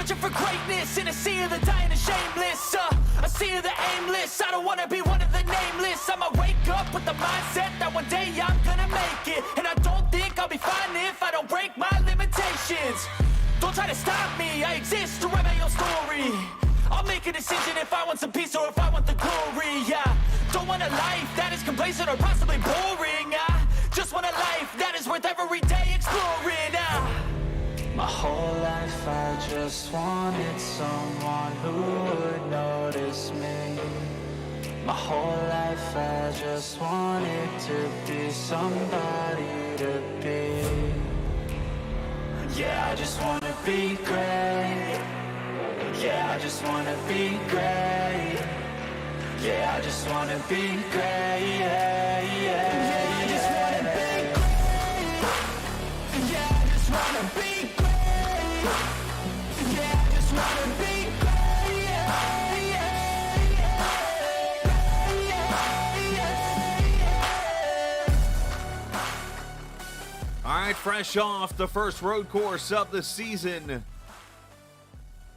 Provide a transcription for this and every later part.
Searching for greatness in a sea of the dying and shameless. A sea of the aimless. I don't wanna be one of the nameless. I'ma wake up with the mindset that one day I'm gonna make it. And I don't think I'll be fine if I don't break my limitations. Don't try to stop me, I exist to write my own story. I'll make a decision if I want some peace or if I want the glory. Yeah, don't want a life that is complacent or possibly boring. I just want a life that is worth every day exploring. My whole life I just wanted someone who would notice me. My whole life I just wanted to be somebody to be. Yeah, I just wanna be great. Yeah, I just wanna be great. Yeah, I just wanna be great. Yeah, yeah, I just wanna be great. Yeah, I just wanna be great. Yeah, I just wanna be great. Yeah, yeah, All right, fresh off the first road course of the season,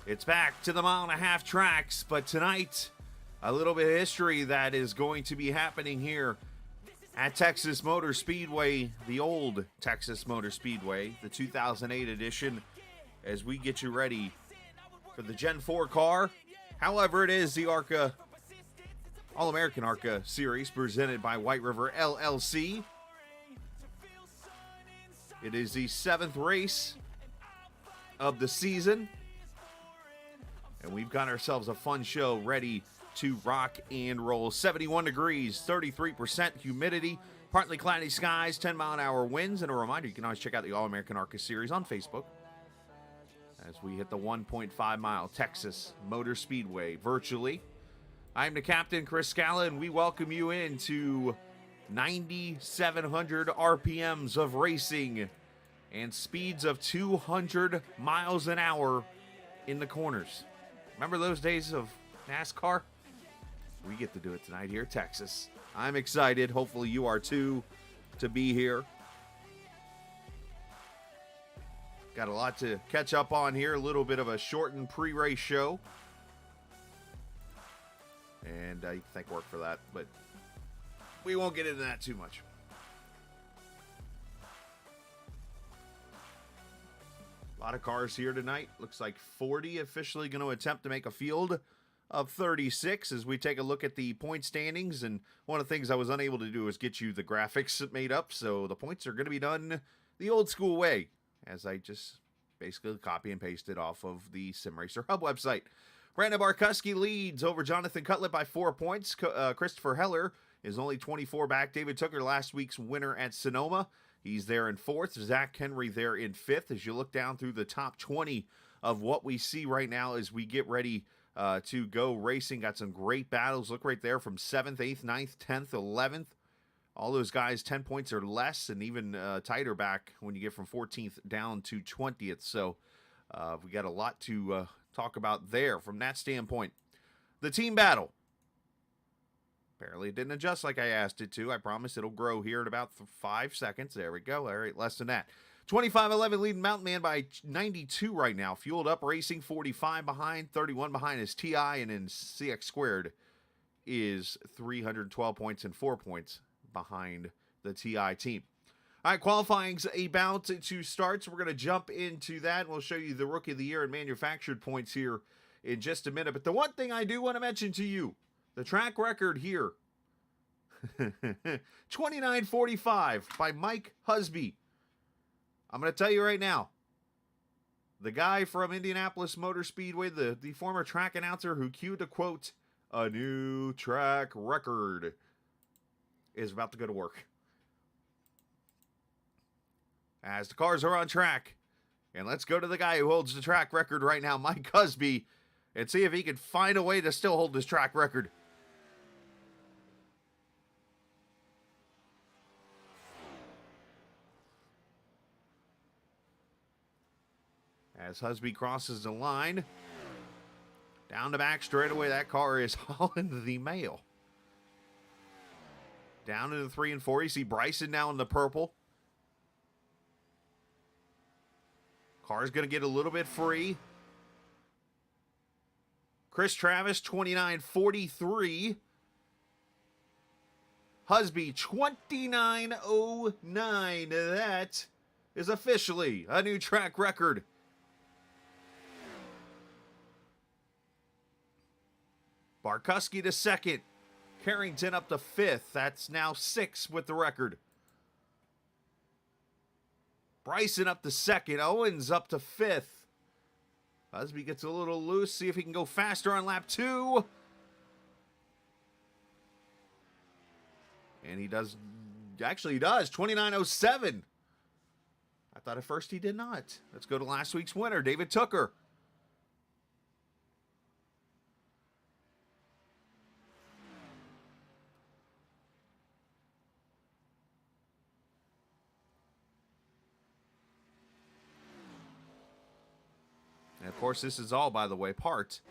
it's back to the 1.5 mile tracks, but tonight, a little bit of history that is going to be happening here at Texas Motor Speedway, the old Texas Motor Speedway, the 2008 edition, as we get you ready for the Gen 4 car. However, it is the ARCA, All American ARCA Series, presented by Whiteriver LLC. It is the 7th race of the season, and we've got ourselves a fun show ready to rock and roll. 71 degrees, 33% humidity, partly cloudy skies, 10-mile-an-hour winds. And a reminder, you can always check out the All American ARCA Series on Facebook as we hit the 1.5-mile Texas Motor Speedway virtually. I'm the captain, Chris Scala, and we welcome you into 9,700 RPMs of racing and speeds of 200 miles an hour in the corners. Remember those days of NASCAR? We get to do it tonight here in Texas. I'm excited. Hopefully you are too, to be here. Got a lot to catch up on here. A little bit of a shortened pre-race show. And you can thank work for that, but we won't get into that too much. A lot of cars here tonight. Looks like 40 officially going to attempt to make a field of 36 as we take a look at the point standings. And one of the things I was unable to do is get you the graphics made up, so the points are going to be done the old school way, as I just basically copy and paste it off of the SimRacer Hub website. Brandon Barkuski leads over Jonathan Cutlett by 4 points. Christopher Heller is only 24 back. David Tooker, last week's winner at Sonoma, he's there in 4th. Zach Henry there in 5th. As you look down through the top 20 of what we see right now as we get ready to go racing, got some great battles. Look right there from 7th, 8th, 9th, 10th, 11th. All those guys 10 points or less, and even tighter back when you get from 14th down to 20th. So we got a lot to talk about there from that standpoint. The team battle. Apparently it didn't adjust like I asked it to. I promise it'll grow here in about 5 seconds. There we go. All right, less than that. 25-11 leading Mountain Man by 92 right now. Fueled Up Racing 45 behind. 31 behind is TI, and then CX Squared is 312 points and 4 points behind the TI team. All right, qualifying's about to start, so we're going to jump into that, and we'll show you the Rookie of the Year and manufactured points here in just a minute. But the one thing I do want to mention to you, the track record here, 29:45 by Mike Husby. I'm going to tell you right now, the guy from Indianapolis Motor Speedway, the former track announcer who cued a quote, "a new track record," is about to go to work. As the cars are on track, and let's go to the guy who holds the track record right now, Mike Husby, and see if he can find a way to still hold this track record. As Husby crosses the line, down the back straightaway, that car is hauling the mail. Down into the 3 and 4, you see Bryson now in the purple. Car's going to get a little bit free. Chris Travis, 29.43. Husby, 29.09. That is officially a new track record. Barkuski to second. Carrington up to fifth. That's now 6 with the record. Bryson up to second. Owens up to fifth. Husby gets a little loose. See if he can go faster on lap 2. And he does. Actually, he does. 29.07. I thought at first he did not. Let's go to last week's winner, David Tooker. And of course, this is all, by the way, part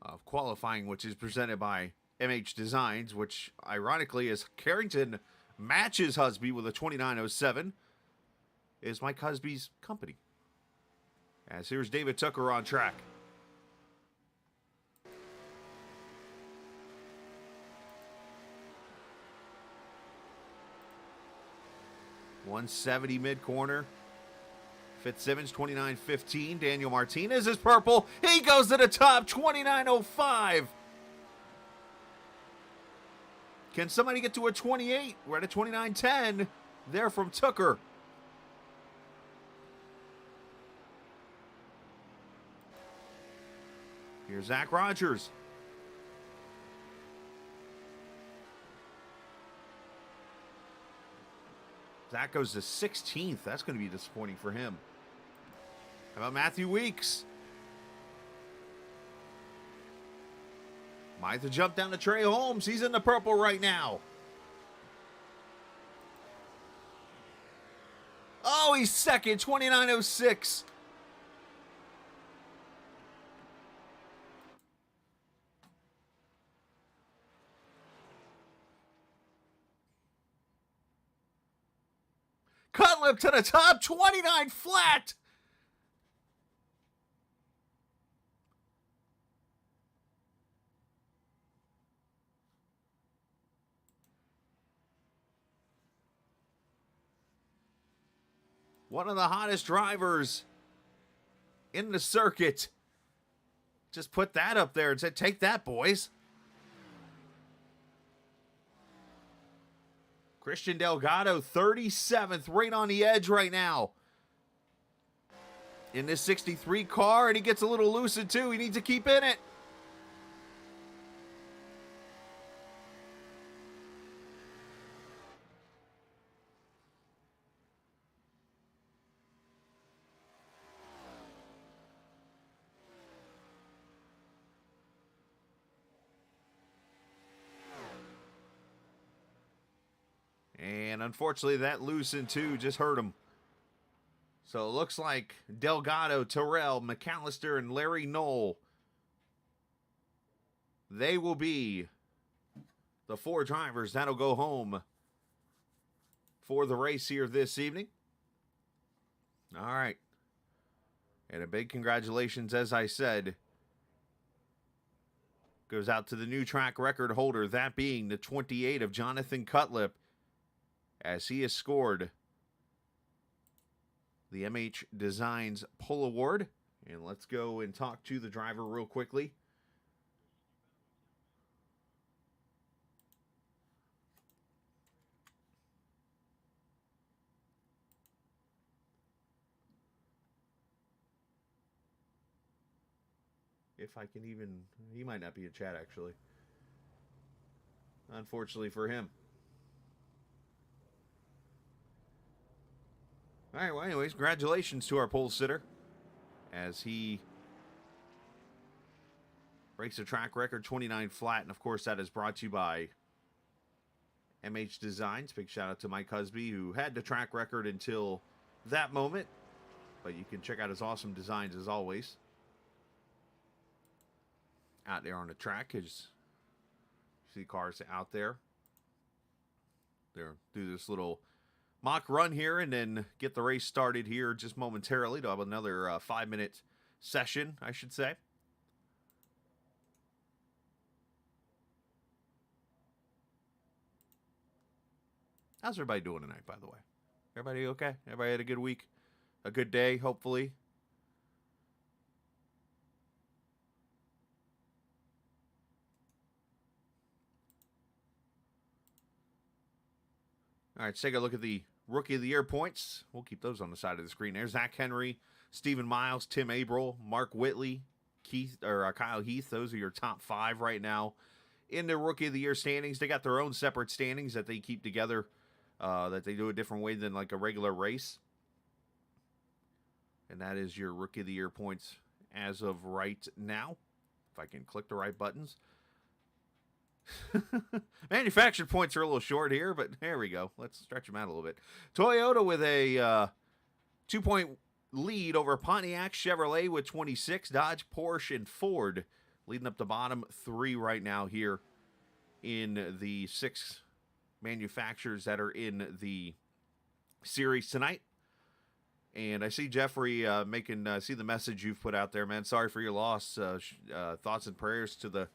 of qualifying, which is presented by MH Designs, which ironically, as Carrington matches Husby with a 29.07, is Mike Husby's company. As here's David Tooker on track. .170 mid-corner. Fitzsimmons, 29.15. Daniel Martinez is purple. He goes to the top, 29.05. Can somebody get to a 28? We're at a 29.10. There from Tooker. Here's Zach Rogers. Zach goes to 16th. That's going to be disappointing for him. How about Matthew Weeks? Might have to jump down to Trey Holmes. He's in the purple right now. Oh, he's second, 29.06. Cutlip to the top, 29 flat. One of the hottest drivers in the circuit. Just put that up there and said, take that, boys. Christian Delgado, 37th, right on the edge right now. In this 63 car, and he gets a little lucid too. He needs to keep in it. And unfortunately, that loosened too just hurt him. So it looks like Delgado, Terrell, McAllister, and Larry Knoll, they will be the 4 drivers that'll go home for the race here this evening. All right. And a big congratulations, as I said, goes out to the new track record holder, that being the 28 of Jonathan Cutlip, as he has scored the MH Designs Pull Award. And let's go and talk to the driver real quickly. If I can even, he might not be in chat actually. Unfortunately for him. All right, well, anyways, congratulations to our pole sitter as he breaks a track record, 29 flat. And, of course, that is brought to you by MH Designs. Big shout out to Mike Husby, who had the track record until that moment. But you can check out his awesome designs, as always, out there on the track. His See cars out there. They'll do this little mock run here and then get the race started here just momentarily. They'll have another 5-minute session, I should say. How's everybody doing tonight, by the way? Everybody okay? Everybody had a good week? A good day, hopefully? All right, let's take a look at the Rookie of the Year points. We'll keep those on the side of the screen. There's Zach Henry, Stephen Miles, Tim Abril, Mark Whitley, Kyle Heath. Those are your top 5 right now in the Rookie of the Year standings. They got their own separate standings that they keep together, that they do a different way than like a regular race. And that is your Rookie of the Year points as of right now. If I can click the right buttons. Manufactured points are a little short here, but there we go. Let's stretch them out a little bit. Toyota with a 2-point lead over Pontiac, Chevrolet with 26, Dodge, Porsche, and Ford leading up the bottom 3 right now here in the 6 manufacturers that are in the series tonight. And I see Jeffrey see the message you've put out there, man. Sorry for your loss. Thoughts and prayers to the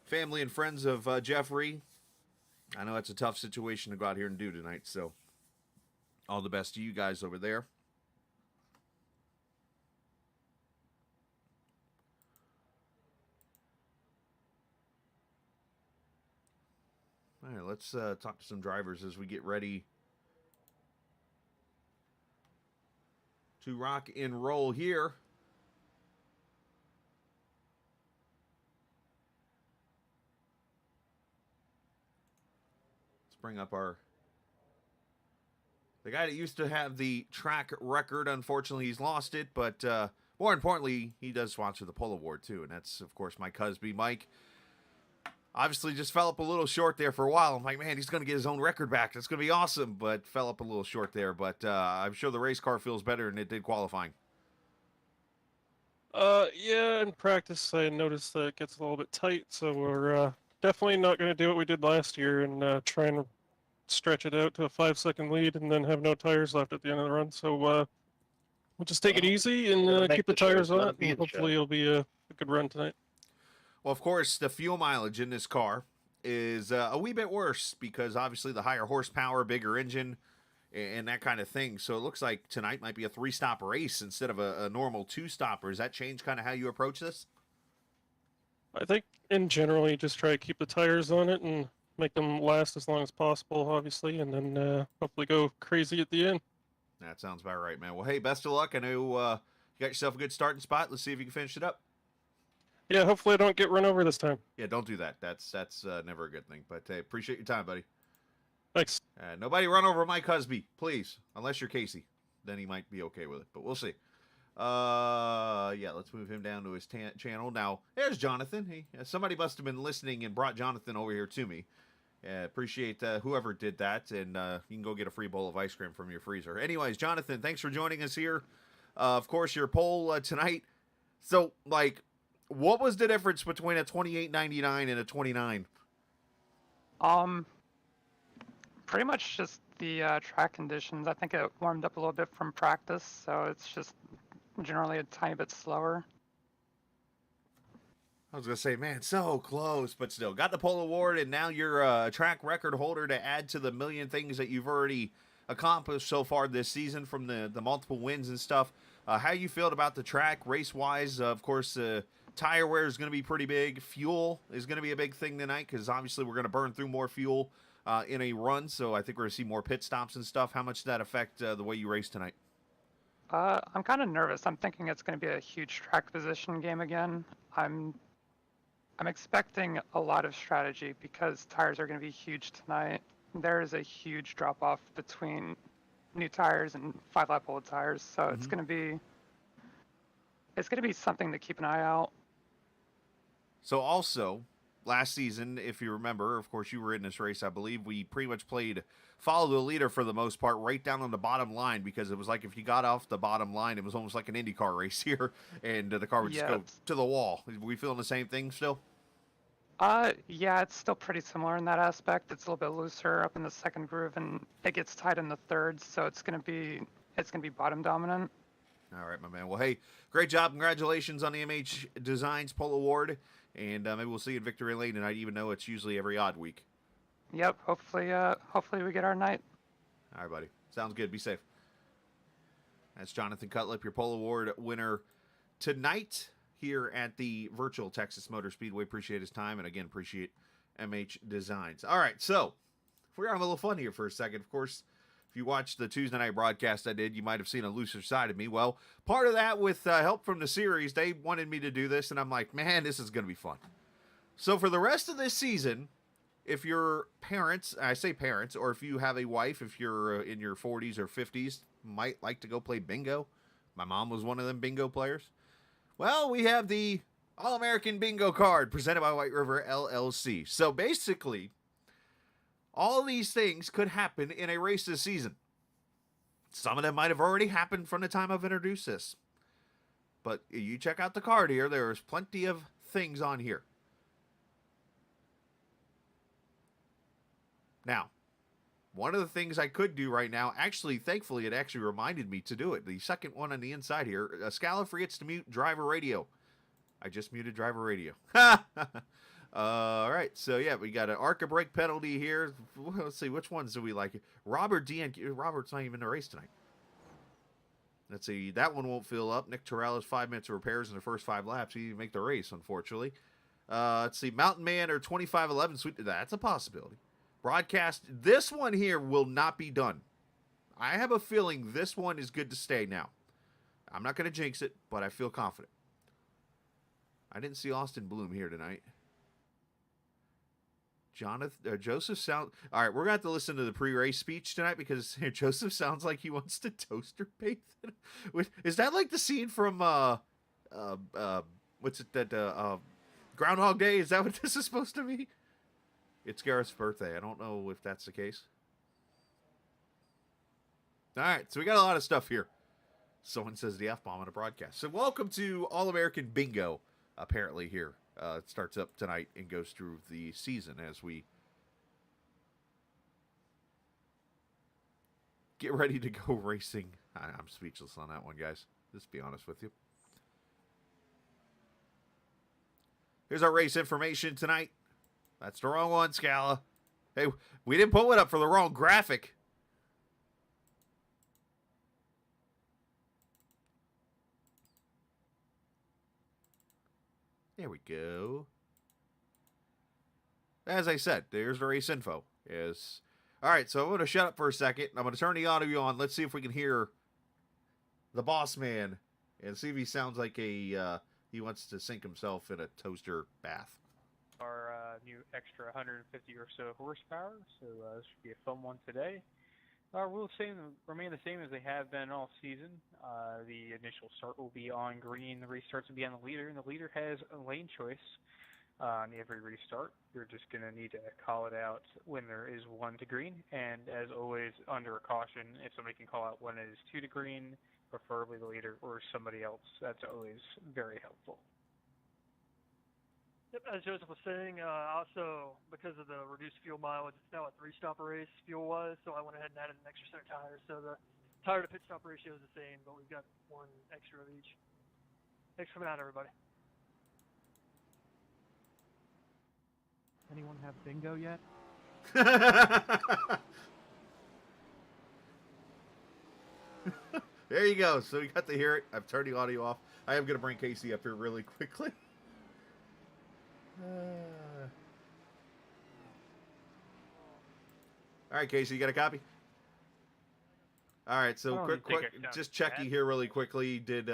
family and friends of Jeffrey. I know it's a tough situation to go out here and do tonight, so all the best to you guys over there. All right, let's talk to some drivers as we get ready to rock and roll here. Bring up the guy that used to have the track record. Unfortunately, he's lost it, but more importantly, he does sponsor the Pole Award too, and that's, of course, Mike Husby. Mike obviously just fell up a little short there for a while. I'm like, man, he's going to get his own record back. That's going to be awesome, but fell up a little short there. But I'm sure the race car feels better than it did qualifying. Yeah, in practice, I noticed that it gets a little bit tight, so we're definitely not going to do what we did last year and try and stretch it out to a 5-second lead and then have no tires left at the end of the run. So we'll just take it easy and keep the tires on, and hopefully it'll be a good run tonight. Well, of course, the fuel mileage in this car is a wee bit worse because obviously the higher horsepower, bigger engine, and that kind of thing. So it looks like tonight might be a 3-stop race instead of a normal 2-stopper. Does that change kind of how you approach this? I think in general, you just try to keep the tires on it and make them last as long as possible, obviously, and then hopefully go crazy at the end. That sounds about right, man. Well, hey, best of luck. I know you got yourself a good starting spot. Let's see if you can finish it up. Yeah, hopefully I don't get run over this time. Yeah, don't do that. That's never a good thing. But hey, appreciate your time, buddy. Thanks. Nobody run over Mike Husby, please. Unless you're Casey. Then he might be okay with it. But we'll see. Yeah, let's move him down to his channel. Now, there's Jonathan. Somebody must have been listening and brought Jonathan over here to me. Appreciate whoever did that. And you can go get a free bowl of ice cream from your freezer. Anyways, Jonathan, thanks for joining us here. Of course, your poll tonight. So, like, what was the difference between a 28.99 and a 29? Pretty much just the track conditions. I think it warmed up a little bit from practice, so it's just generally a tiny bit slower. I was going to say, man, so close, but still. Got the pole award, and now you're a track record holder to add to the million things that you've already accomplished so far this season from the multiple wins and stuff. How you feel about the track race-wise? Of course, tire wear is going to be pretty big. Fuel is going to be a big thing tonight because obviously we're going to burn through more fuel in a run, so I think we're going to see more pit stops and stuff. How much does that affect the way you race tonight? I'm kind of nervous. I'm thinking it's going to be a huge track position game again. I'm expecting a lot of strategy because tires are going to be huge tonight. There is a huge drop-off between new tires and 5-lap old tires, so it's going to be something to keep an eye out. So also, last season, if you remember, of course, you were in this race, I believe, we pretty much played follow the leader for the most part, right down on the bottom line, because it was like if you got off the bottom line, it was almost like an IndyCar race here, and the car would just go to the wall. Are we feeling the same thing still? Yeah, it's still pretty similar in that aspect. It's a little bit looser up in the second groove, and it gets tight in the third, so it's gonna be bottom dominant. All right, my man. Well, hey, great job. Congratulations on the MH Designs Pole Award. And maybe we'll see you in Victory Lane tonight, even though it's usually every odd week. Yep. Hopefully we get our night. All right, buddy. Sounds good. Be safe. That's Jonathan Cutlip, your Pole Award winner tonight here at the Virtual Texas Motor Speedway. Appreciate his time, and again, appreciate MH Designs. All right, so if we're having a little fun here for a second, of course, if you watched the Tuesday night broadcast I did, you might have seen a looser side of me. Well, part of that with help from the series, they wanted me to do this, and I'm like, man, this is going to be fun. So for the rest of this season, if your parents, I say parents, or if you have a wife, if you're in your 40s or 50s, might like to go play bingo. My mom was one of them bingo players. Well, we have the All American Bingo card presented by Whiteriver LLC. So basically, all these things could happen in a race this season. Some of them might have already happened from the time I've introduced this. But you check out the card here. There's plenty of things on here. Now, one of the things I could do right now, actually, thankfully, it actually reminded me to do it. The second one on the inside here, Scala forgets to mute driver radio. I just muted driver radio. All right, so yeah, we got an ARCA brake penalty here. Let's see, which ones do we like? Robert's not even in the race tonight. Let's see, that one won't fill up. Nick Terrell 5 minutes of repairs in the first 5 laps. He didn't make the race, unfortunately. Let's see, Mountain Man or 2511 Sweet. That's a possibility. Broadcast, this one here will not be done. I have a feeling this one is good to stay now. I'm not going to jinx it, but I feel confident. I didn't see Austin Bloom here tonight. Joseph sound. All right, we're gonna have to listen to the pre-race speech tonight because Joseph sounds like he wants to toaster bathe. Is that like the scene from what's it that Groundhog Day? Is that what this is supposed to be? It's Gareth's birthday. I don't know if that's the case. All right, so we got a lot of stuff here. Someone says the F-bomb on a broadcast. So welcome to All American Bingo. Apparently here. It starts up tonight and goes through the season as we get ready to go racing. I'm speechless on that one, guys. Just to be honest with you. Here's our race information tonight. That's the wrong one, Scala. Hey, we didn't pull it up for the wrong graphic. There we go. As I said, there's the race info. All right, so I'm going to shut up for a second. I'm going to turn the audio on. Let's see if we can hear the boss man and see if he sounds like he wants to sink himself in a toaster bath. Our new extra 150 or so horsepower, so this should be a fun one today. Rules remain the same as they have been all season. The initial start will be on green. The restarts will be on the leader, and the leader has a lane choice on every restart. You're just going to need to call it out when there is 1 to green, and as always, under a caution, if somebody can call out when it is 2 to green, preferably the leader or somebody else, that's always very helpful. Yep, as Joseph was saying, also because of the reduced fuel mileage, it's now a 3-stopper race fuel-wise, so I went ahead and added an extra set of tires. So the tire to pit stop ratio is the same, but we've got 1 extra of each. Thanks for coming out, everybody. Anyone have bingo yet? There you go. So you got to hear it. I've turned the audio off. I am going to bring Casey up here really quickly. All right, Casey, you got a copy? All right, so quick, just checking here really quickly. Did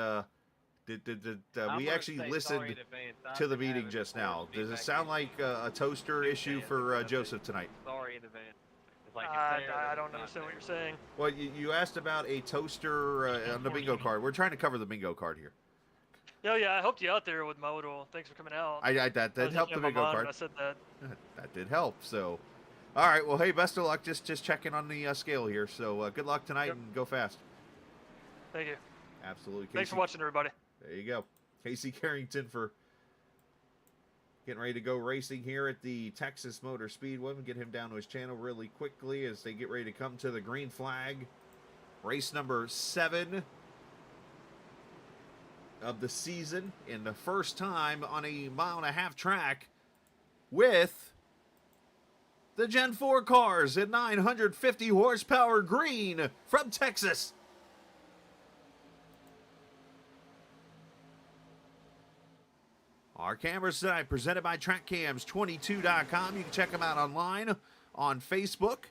we actually listen to the meeting just now? Does it sound like a toaster issue for Joseph tonight? Sorry in advance. I don't understand what you're saying. Well, you asked about a toaster on the bingo card. We're trying to cover the bingo card here. Yeah, I helped you out there with Modal. Thanks for coming out. That did help the bingo card. I said that. That did help. So, all right. Well, hey, best of luck. Just checking on the scale here. So, good luck tonight and go fast. Thank you. Absolutely. Casey, thanks for watching, everybody. There you go. Casey Carrington for Getting ready to go racing here at the Texas Motor Speedway. We'll get him down to his channel really quickly as they get ready to come to the green flag. Race number 7 of the season, and the first time on a 1.5-mile track with the Gen 4 cars at 950 horsepower green from Texas. Our cameras tonight presented by TrackCams22.com. You can check them out online on Facebook.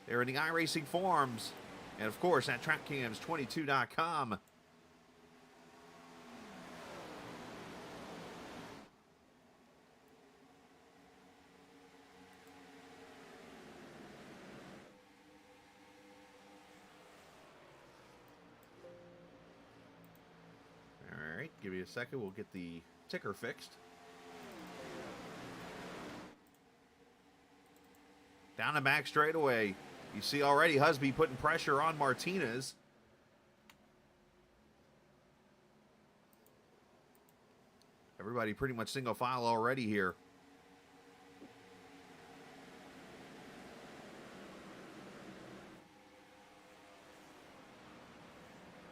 They're in the iRacing forums. And, of course, at TrackCams22.com. Alright, give me a second. We'll get the ticker fixed. Down the back straightaway. You see already Husby putting pressure on Martinez. Everybody pretty much single file already here.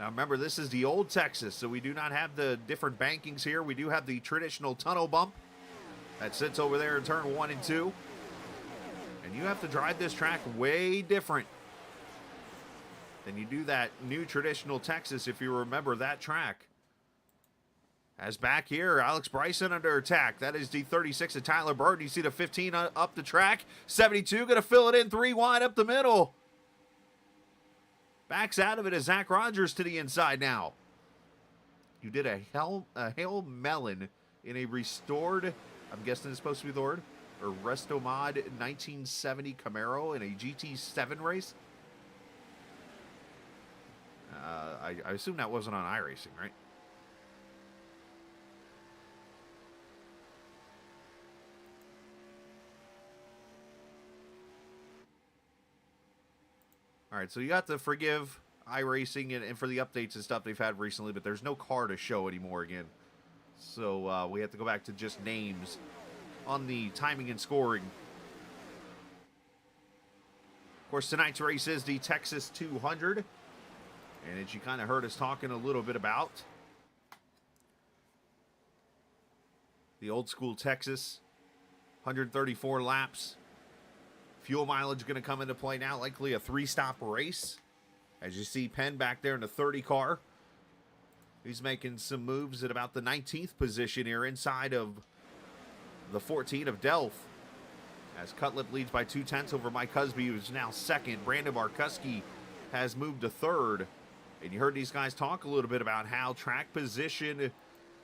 Now remember, this is the old Texas, so we do not have the different bankings here. We do have the traditional tunnel bump that sits over there in turn 1 and 2. And you have to drive this track way different than you do that new traditional Texas, if you remember that track. As back here, Alex Bryson under attack. That is the 36 of Tyler Burton. You see the 15 up the track. 72 going to fill it in 3 wide up the middle. Backs out of it as Zach Rogers to the inside now. You did a Hail Melon in a restored, I'm guessing it's supposed to be the word, or Restomod 1970 Camaro in a GT7 race. I assume that wasn't on iRacing, right? All right, so you have to forgive iRacing and for the updates and stuff they've had recently, but there's no car to show anymore again. So we have to go back to just names on the timing and scoring. Of course, tonight's race is the Texas 200. And as you kind of heard us talking a little bit about, the old school Texas, 134 laps. Fuel mileage going to come into play now, likely a 3-stop race. As you see Penn back there in the 30 car. He's making some moves at about the 19th position here inside of the 14 of Delph. As Cutlip leads by 2/10 over Mike Husby, who's now second. Brandon Barkuski has moved to third. And you heard these guys talk a little bit about how track position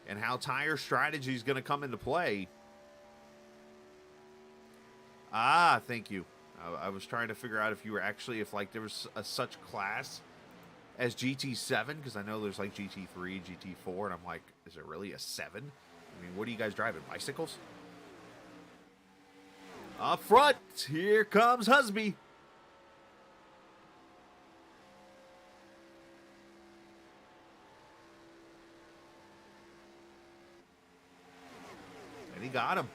and how tire strategy is going to come into play. Ah, thank you. I was trying to figure out if you were actually, if like there was a such class as GT7, because I know there's like GT3, GT4, and I'm like, is it really a 7? I mean, what are you guys driving, bicycles? Up front, here comes Husby. And he got him.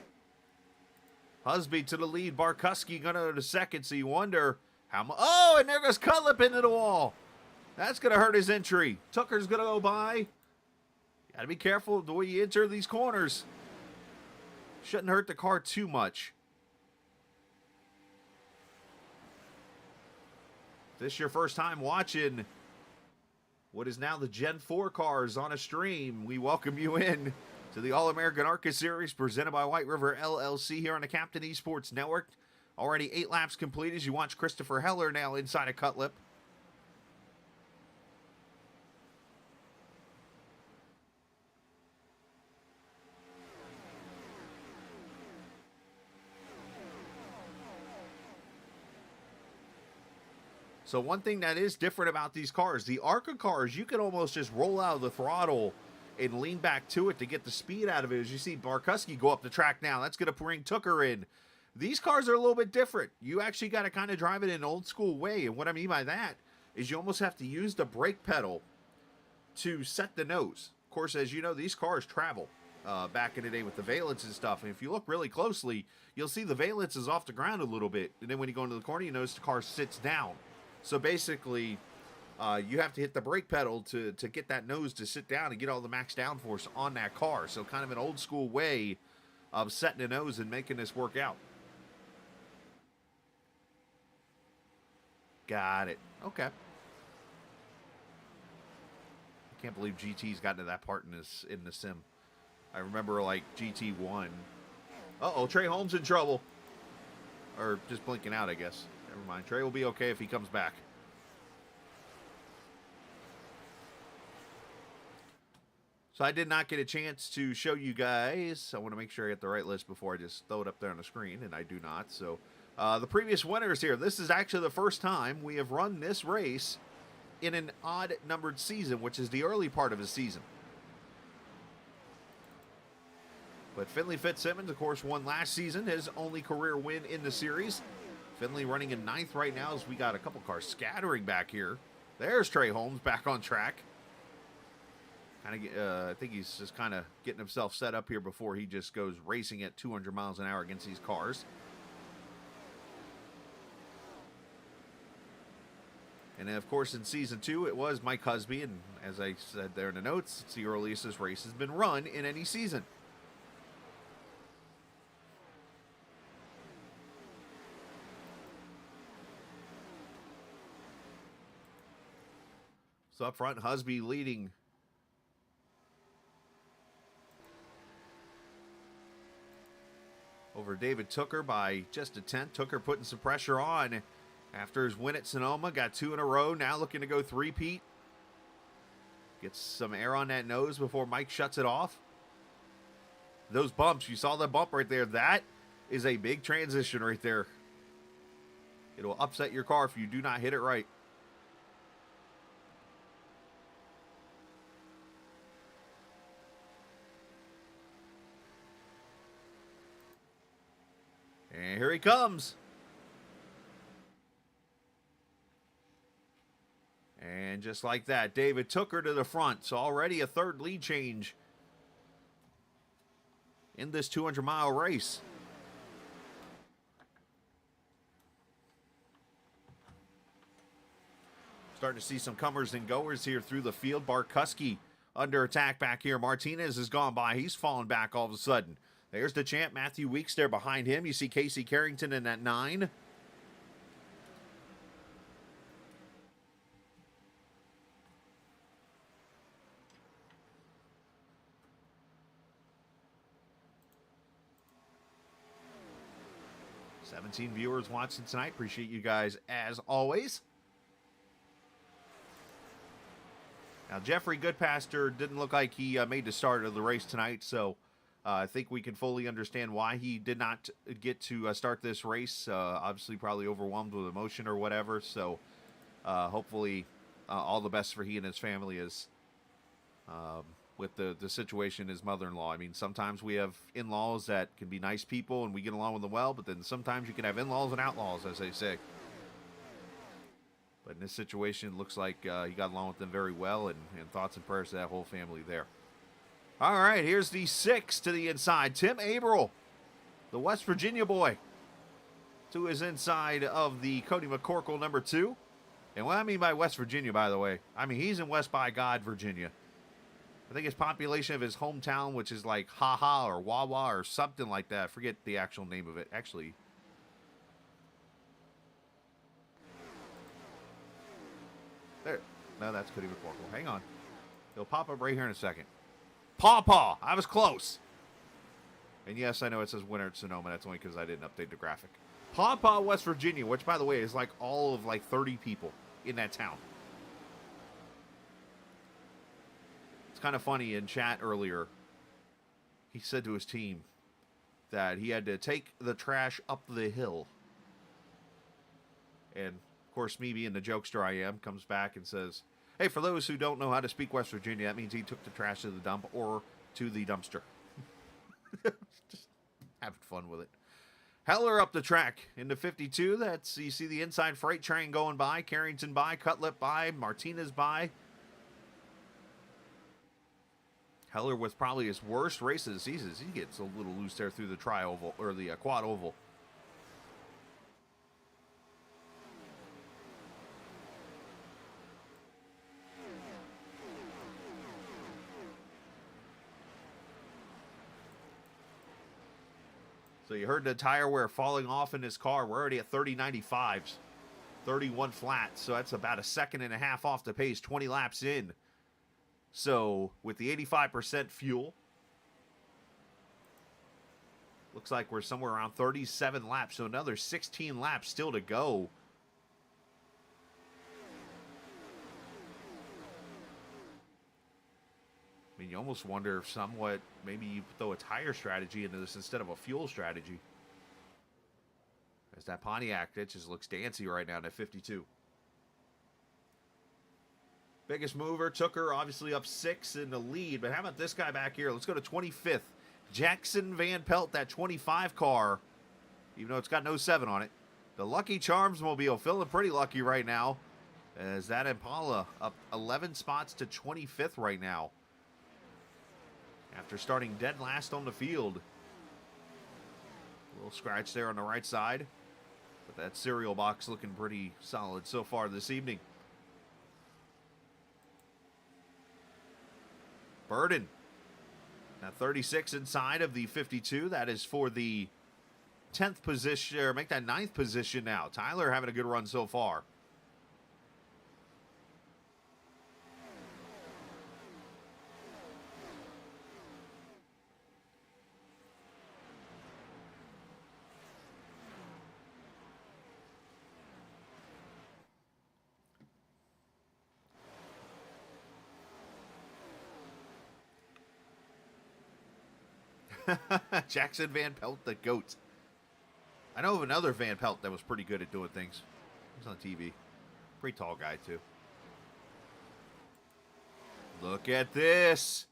Husby to the lead. Barkuski going to go to second, so you wonder how much. Oh, and there goes Cutlip into the wall. That's going to hurt his entry. Tucker's going to go by. Got to be careful the way you enter these corners. Shouldn't hurt the car too much. If this is your first time watching what is now the Gen 4 cars on a stream, we welcome you in to the All American ARCA Series presented by Whiteriver LLC here on the Captain Esports Network. Already 8 laps complete as you watch Christopher Heller now inside of Cutlip. So one thing that is different about these cars, the ARCA cars, you can almost just roll out of the throttle and lean back to it to get the speed out of it. As you see Barkuski go up the track now, that's going to bring Tucker in. These cars are a little bit different. You actually got to kind of drive it in an old school way. And what I mean by that is you almost have to use the brake pedal to set the nose. Of course, as you know, these cars travel. back in the day with the valence and stuff. And if you look really closely, you'll see the valence is off the ground a little bit. And then when you go into the corner, you notice the car sits down. So basically, you have to hit the brake pedal to get that nose to sit down and get all the max downforce on that car. So kind of an old school way of setting a nose and making this work out. Got it. Okay. I can't believe GT's gotten to that part in the sim. I remember like GT1. Uh-oh, Trey Holmes in trouble. Or just blinking out, I guess. Never mind. Trey will be okay if he comes back. So I did not get a chance to show you guys. I want to make sure I get the right list before I just throw it up there on the screen, and I do not. So the previous winners here. This is actually the first time we have run this race in an odd-numbered season, which is the early part of the season. But Finley Fitzsimmons, of course, won last season, his only career win in the series. Finley running in 9th right now as we got a couple cars scattering back here. There's Trey Holmes back on track. I think he's just kind of getting himself set up here before he just goes racing at 200 miles an hour against these cars. And then, of course, in Season 2, it was Mike Husby, and as I said there in the notes, it's the earliest this race has been run in any season. So up front, Husby leading. Over David Tooker by just a tenth. Tooker putting some pressure on after his win at Sonoma. Got 2 in a row. Now looking to go three-peat. Gets some air on that nose before Mike shuts it off. Those bumps, you saw that bump right there. That is a big transition right there. It'll upset your car if you do not hit it right. And here he comes. And just like that, David took her to the front. So already a third lead change in this 200-mile race. Starting to see some comers and goers here through the field. Barkuski under attack back here. Martinez has gone by. He's fallen back all of a sudden. There's the champ, Matthew Weeks, there behind him. You see Casey Carrington in that 9. $17 viewers watching tonight. Appreciate you guys as always. Now, Jeffrey Goodpaster didn't look like he made the start of the race tonight, so I think we can fully understand why he did not get to start this race. Obviously, probably overwhelmed with emotion or whatever. So, hopefully, all the best for he and his family is with the situation his mother-in-law. I mean, sometimes we have in-laws that can be nice people and we get along with them well, but then sometimes you can have in-laws and outlaws, as they say. But in this situation, it looks like he got along with them very well, and thoughts and prayers to that whole family there. All right, here's the 6 to the inside. Tim Averill, the West Virginia boy, to his inside of the Cody McCorkle number 2. And what I mean by West Virginia, by the way, I mean he's in West by God, Virginia. I think his population of his hometown, which is like Haha or Wawa or something like that. I forget the actual name of it. Actually, there. No, that's Cody McCorkle. Hang on. He'll pop up right here in a second. Paw. I was close. And yes, I know it says winner at Sonoma. That's only because I didn't update the graphic. Paw, West Virginia, which, by the way, is like all of like 30 people in that town. It's kind of funny in chat earlier. He said to his team that he had to take the trash up the hill. And, of course, me being the jokester I am, comes back and says, hey, for those who don't know how to speak West Virginia, that means he took the trash to the dump or to the dumpster. Just having fun with it. Heller up the track into 52. That's, you see the inside freight train going by. Carrington by. Cutlip by. Martinez by. Heller with probably his worst race of the season. He gets a little loose there through the tri-oval, or the quad oval. So you heard the tire wear falling off in his car. We're already at 30.95s, 31 flat. So that's about a second and a half off the pace, 20 laps in. So with the 85% fuel, looks like we're somewhere around 37 laps. So another 16 laps still to go. I mean, you almost wonder if somewhat maybe you throw a tire strategy into this instead of a fuel strategy. As that Pontiac, that just looks dancy right now at 52. Biggest mover, Tooker, obviously up 6 in the lead. But how about this guy back here? Let's go to 25th. Jackson Van Pelt, that 25 car, even though it's got no 7 on it. The Lucky Charms mobile, feeling pretty lucky right now. As that Impala up 11 spots to 25th right now. After starting dead last on the field. A little scratch there on the right side. But that cereal box looking pretty solid so far this evening. Burden. Now 36 inside of the 52. That is for the 10th position, or make that 9th position now. Tyler having a good run so far. Jackson Van Pelt, the GOAT. I know of another Van Pelt that was pretty good at doing things. He was on TV. Pretty tall guy, too. Look at this.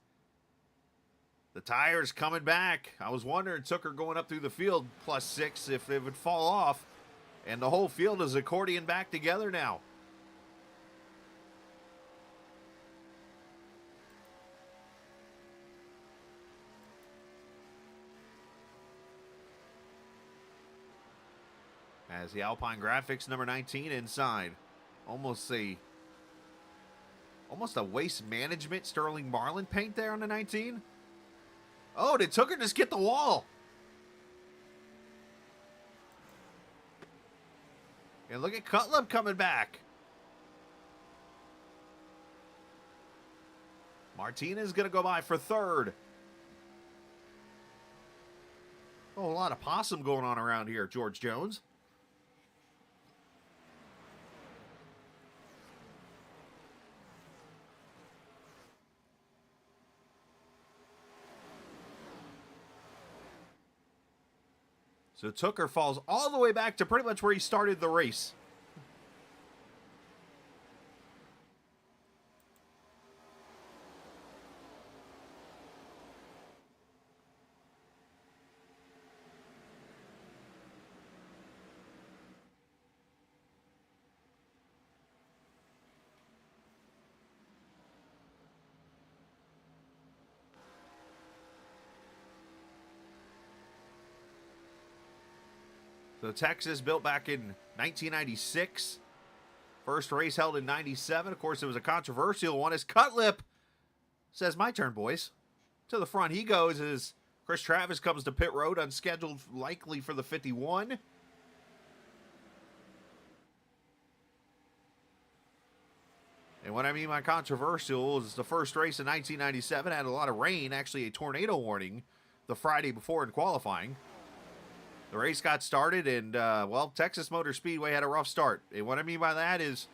The tire's coming back. I was wondering, Tooker going up through the field, +6, if it would fall off. And the whole field is accordion back together now. As the Alpine Graphics number 19 inside. Almost a Waste Management Sterling Marlin paint there on the 19. Oh, did Tooker just get the wall? And look at Cutlip coming back. Martinez going to go by for 3rd. Oh, a lot of possum going on around here, George Jones. So Tooker falls all the way back to pretty much where he started the race. So Texas, built back in 1996. First race held in 97. Of course, it was a controversial one as Cutlip says, "My turn, boys." To the front he goes as Chris Travis comes to pit road, unscheduled likely for the 51. And what I mean by controversial is the first race in 1997 had a lot of rain, actually a tornado warning the Friday before in qualifying. The race got started, and, well, Texas Motor Speedway had a rough start. And what I mean by that is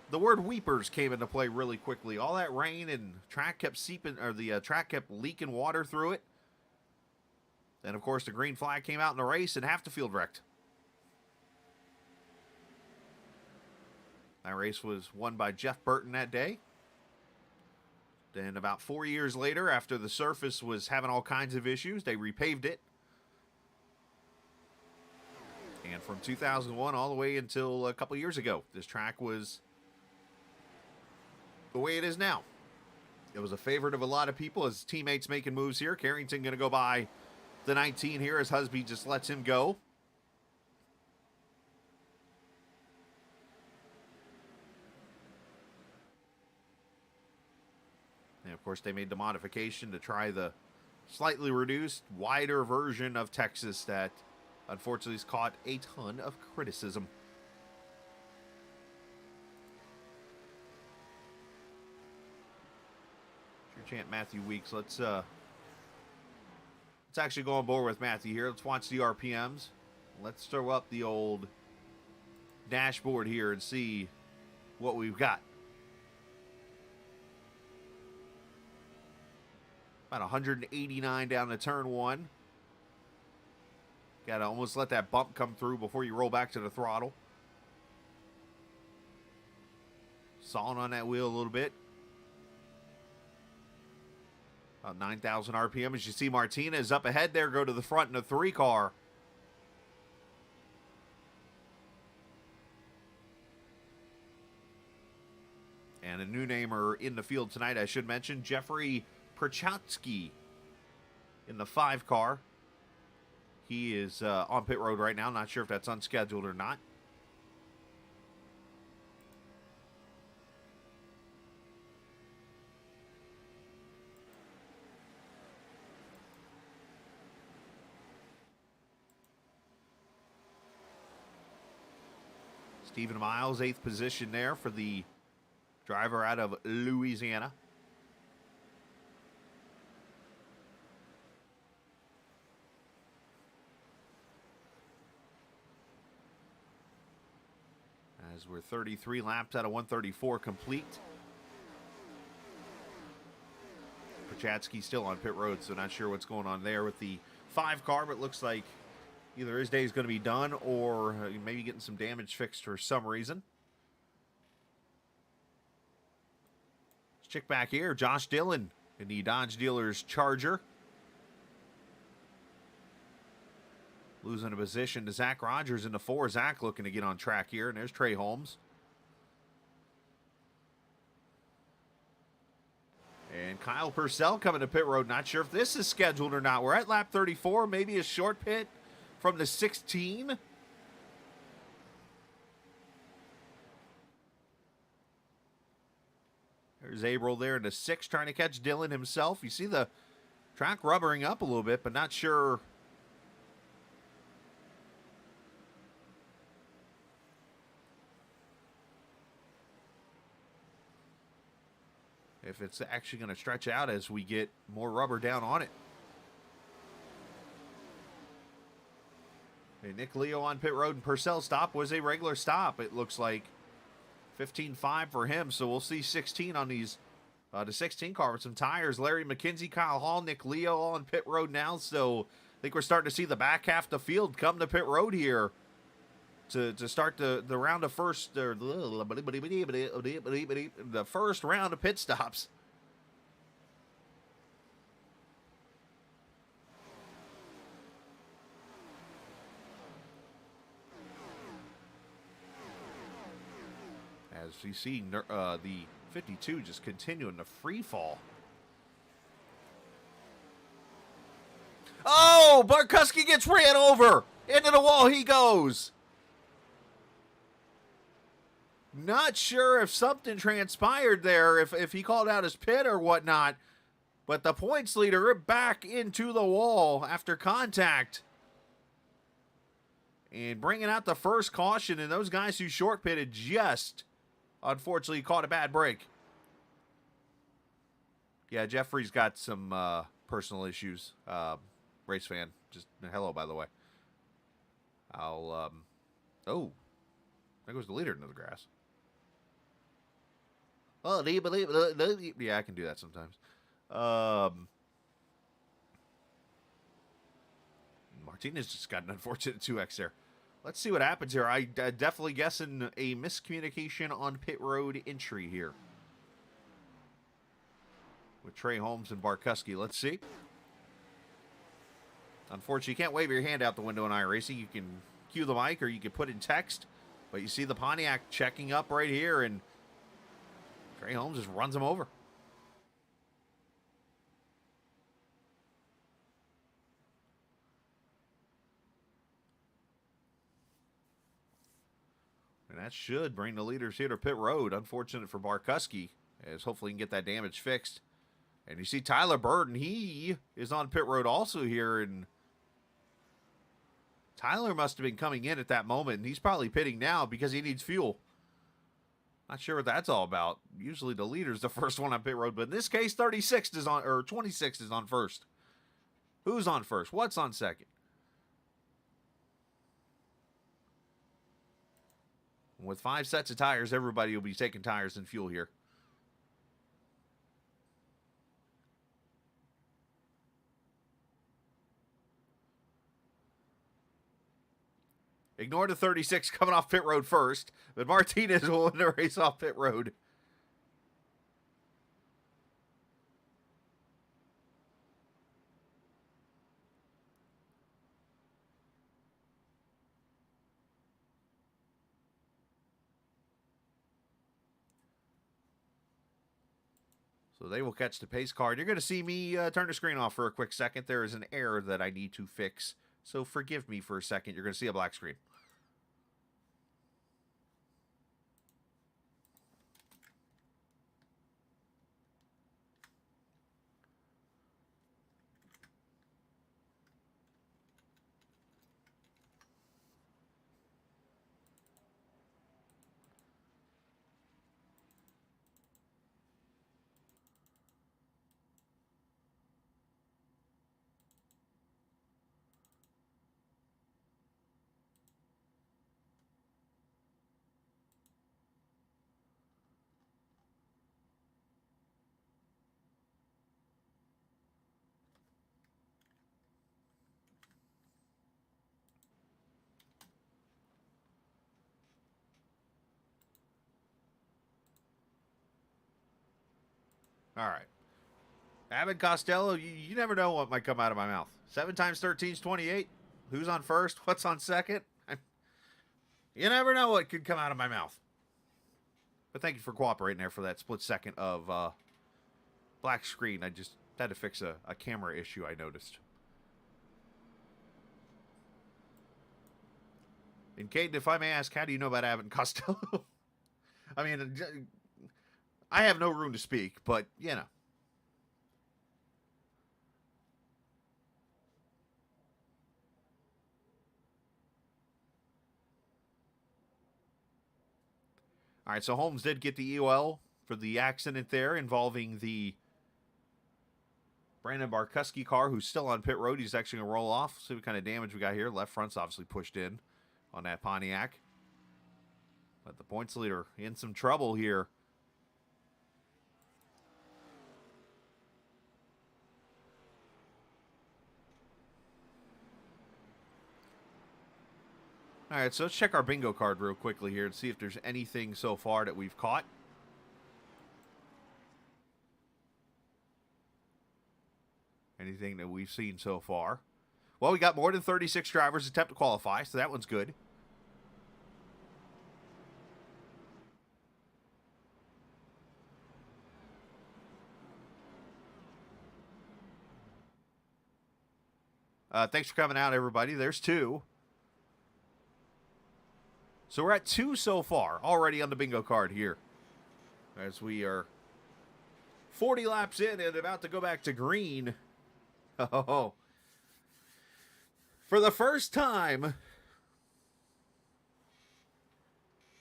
the word weepers came into play really quickly. All that rain and track kept seeping, or the track kept leaking water through it. Then, of course, the green flag came out in the race, and half the field wrecked. That race was won by Jeff Burton that day. Then about 4 years later, after the surface was having all kinds of issues, they repaved it. And from 2001 all the way until a couple years ago, this track was the way it is now. It was a favorite of a lot of people. His teammates making moves here. Carrington going to go by the 19 here as Husby just lets him go. And of course, they made the modification to try the slightly reduced, wider version of Texas that unfortunately has caught a ton of criticism. Sure chant Matthew Weeks. Let's actually go on board with Matthew here. Let's watch the RPMs. Let's throw up the old dashboard here and see what we've got. About 189 down to turn 1. Got to almost let that bump come through before you roll back to the throttle. Sawing on that wheel a little bit. About 9,000 RPM. As you see Martinez up ahead there, go to the front in a 3 car. And a new namer in the field tonight, I should mention, Jeffrey Perchatsky in the 5 car. He is on pit road right now. Not sure if that's unscheduled or not. Stephen Miles, 8th position there for the driver out of Louisiana. As we're 33 laps out of 134 complete. Perchatsky still on pit road, so not sure what's going on there with the 5 car, but it looks like either his day is going to be done or maybe getting some damage fixed for some reason. Let's check back here. Josh Dillon in the Dodge Dealers Charger. Losing a position to Zach Rogers in the 4. Zach looking to get on track here. And there's Trey Holmes. And Kyle Purcell coming to pit road. Not sure if this is scheduled or not. We're at lap 34. Maybe a short pit from the 16. There's Abril there in the 6 trying to catch Dillon himself. You see the track rubbering up a little bit, but not sure if it's actually going to stretch out as we get more rubber down on it. Okay, Nick Leo on pit road, and Purcell stop was a regular stop. It looks like 15.5 for him, so we'll see 16 on these, the 16 car with some tires. Larry McKenzie, Kyle Hall, Nick Leo all on pit road now, so I think we're starting to see the back half of the field come to pit road here to start the round of first, the first round of pit stops. As you see the 52 just continuing to free fall. Oh, Barkuski gets ran over. Into the wall he goes. Not sure if something transpired there, if he called out his pit or whatnot. But the points leader ripped back into the wall after contact. And bringing out the first caution, and those guys who short pitted just unfortunately caught a bad break. Yeah, Jeffrey's got some personal issues. Race fan. Just hello, by the way. I'll, oh. There goes the leader into the grass. Oh, do you believe it? Yeah, I can do that sometimes. Martinez just got an unfortunate 2X there. Let's see what happens here. I definitely guessing a miscommunication on pit road entry here with Trey Holmes and Barkuski. Let's see. Unfortunately, you can't wave your hand out the window in iRacing. You can cue the mic or you can put in text. But you see the Pontiac checking up right here, and Trey Holmes just runs him over. And that should bring the leaders here to pit road. Unfortunate for Barkuski, as hopefully he can get that damage fixed. And you see Tyler Burden, he is on pit road also here. And Tyler must have been coming in at that moment. And he's probably pitting now because he needs fuel. Not sure what that's all about. Usually the leader's the first one on pit road. But in this case, 36 is on, or 26 is on first. Who's on first? What's on second? With 5 sets of tires, everybody will be taking tires and fuel here. Ignore the 36 coming off pit road first, but Martinez will win the race off pit road. So they will catch the pace car. You're going to see me turn the screen off for a quick second. There is an error that I need to fix. So forgive me for a second. You're going to see a black screen. All right. Abbott Costello, you never know what might come out of my mouth. 7 times 13 is 28. Who's on first? What's on second? You never know what could come out of my mouth. But thank you for cooperating there for that split second of black screen. I just had to fix a camera issue I noticed. And Caden, if I may ask, how do you know about Abbott and Costello? I mean, I have no room to speak, but, you know. All right, so Holmes did get the EOL for the accident there involving the Brandon Barkuski car, who's still on pit road. He's actually going to roll off. See what kind of damage we got here. Left front's obviously pushed in on that Pontiac. But the points leader in some trouble here. All right, so let's check our bingo card real quickly here and see if there's anything so far that we've caught. Anything that we've seen so far. Well, we got more than 36 drivers attempt to qualify, so that one's good. Thanks for coming out, everybody. There's 2. So we're at 2 so far, already on the bingo card here. As we are 40 laps in and about to go back to green. Oh. For the first time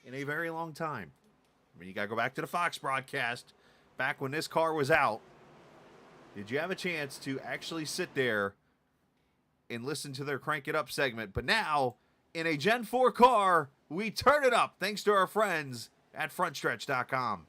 in a very long time. I mean, you got to go back to the Fox broadcast. Back when this car was out. Did you have a chance to actually sit there and listen to their Crank It Up segment? But now, in a Gen 4 car, we turn it up thanks to our friends at frontstretch.com.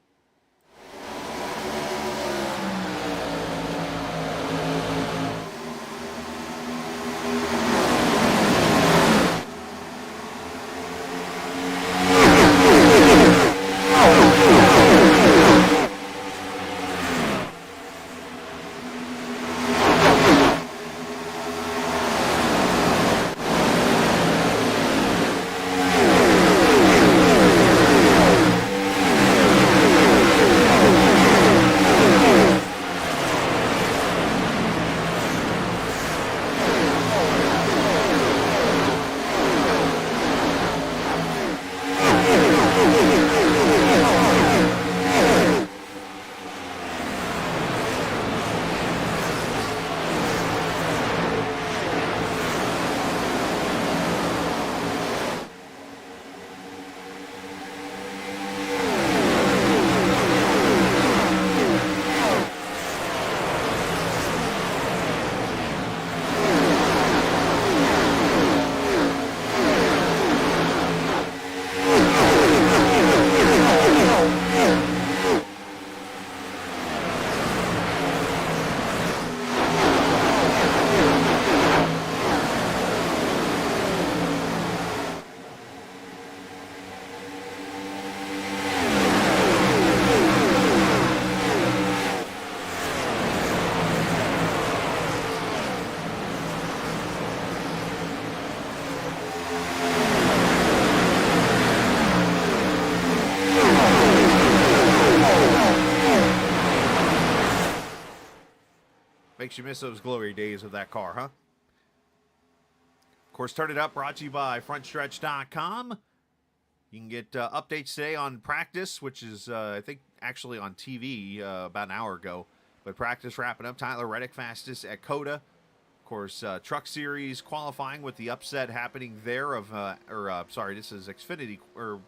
Makes you miss those glory days of that car, huh? Of course, Turn It Up brought to you by FrontStretch.com. You can get updates today on practice, which is, I think, actually on TV about an hour ago. But practice wrapping up. Tyler Reddick fastest at COTA. Of course, Truck Series qualifying with the upset happening there of, sorry, this is Xfinity, was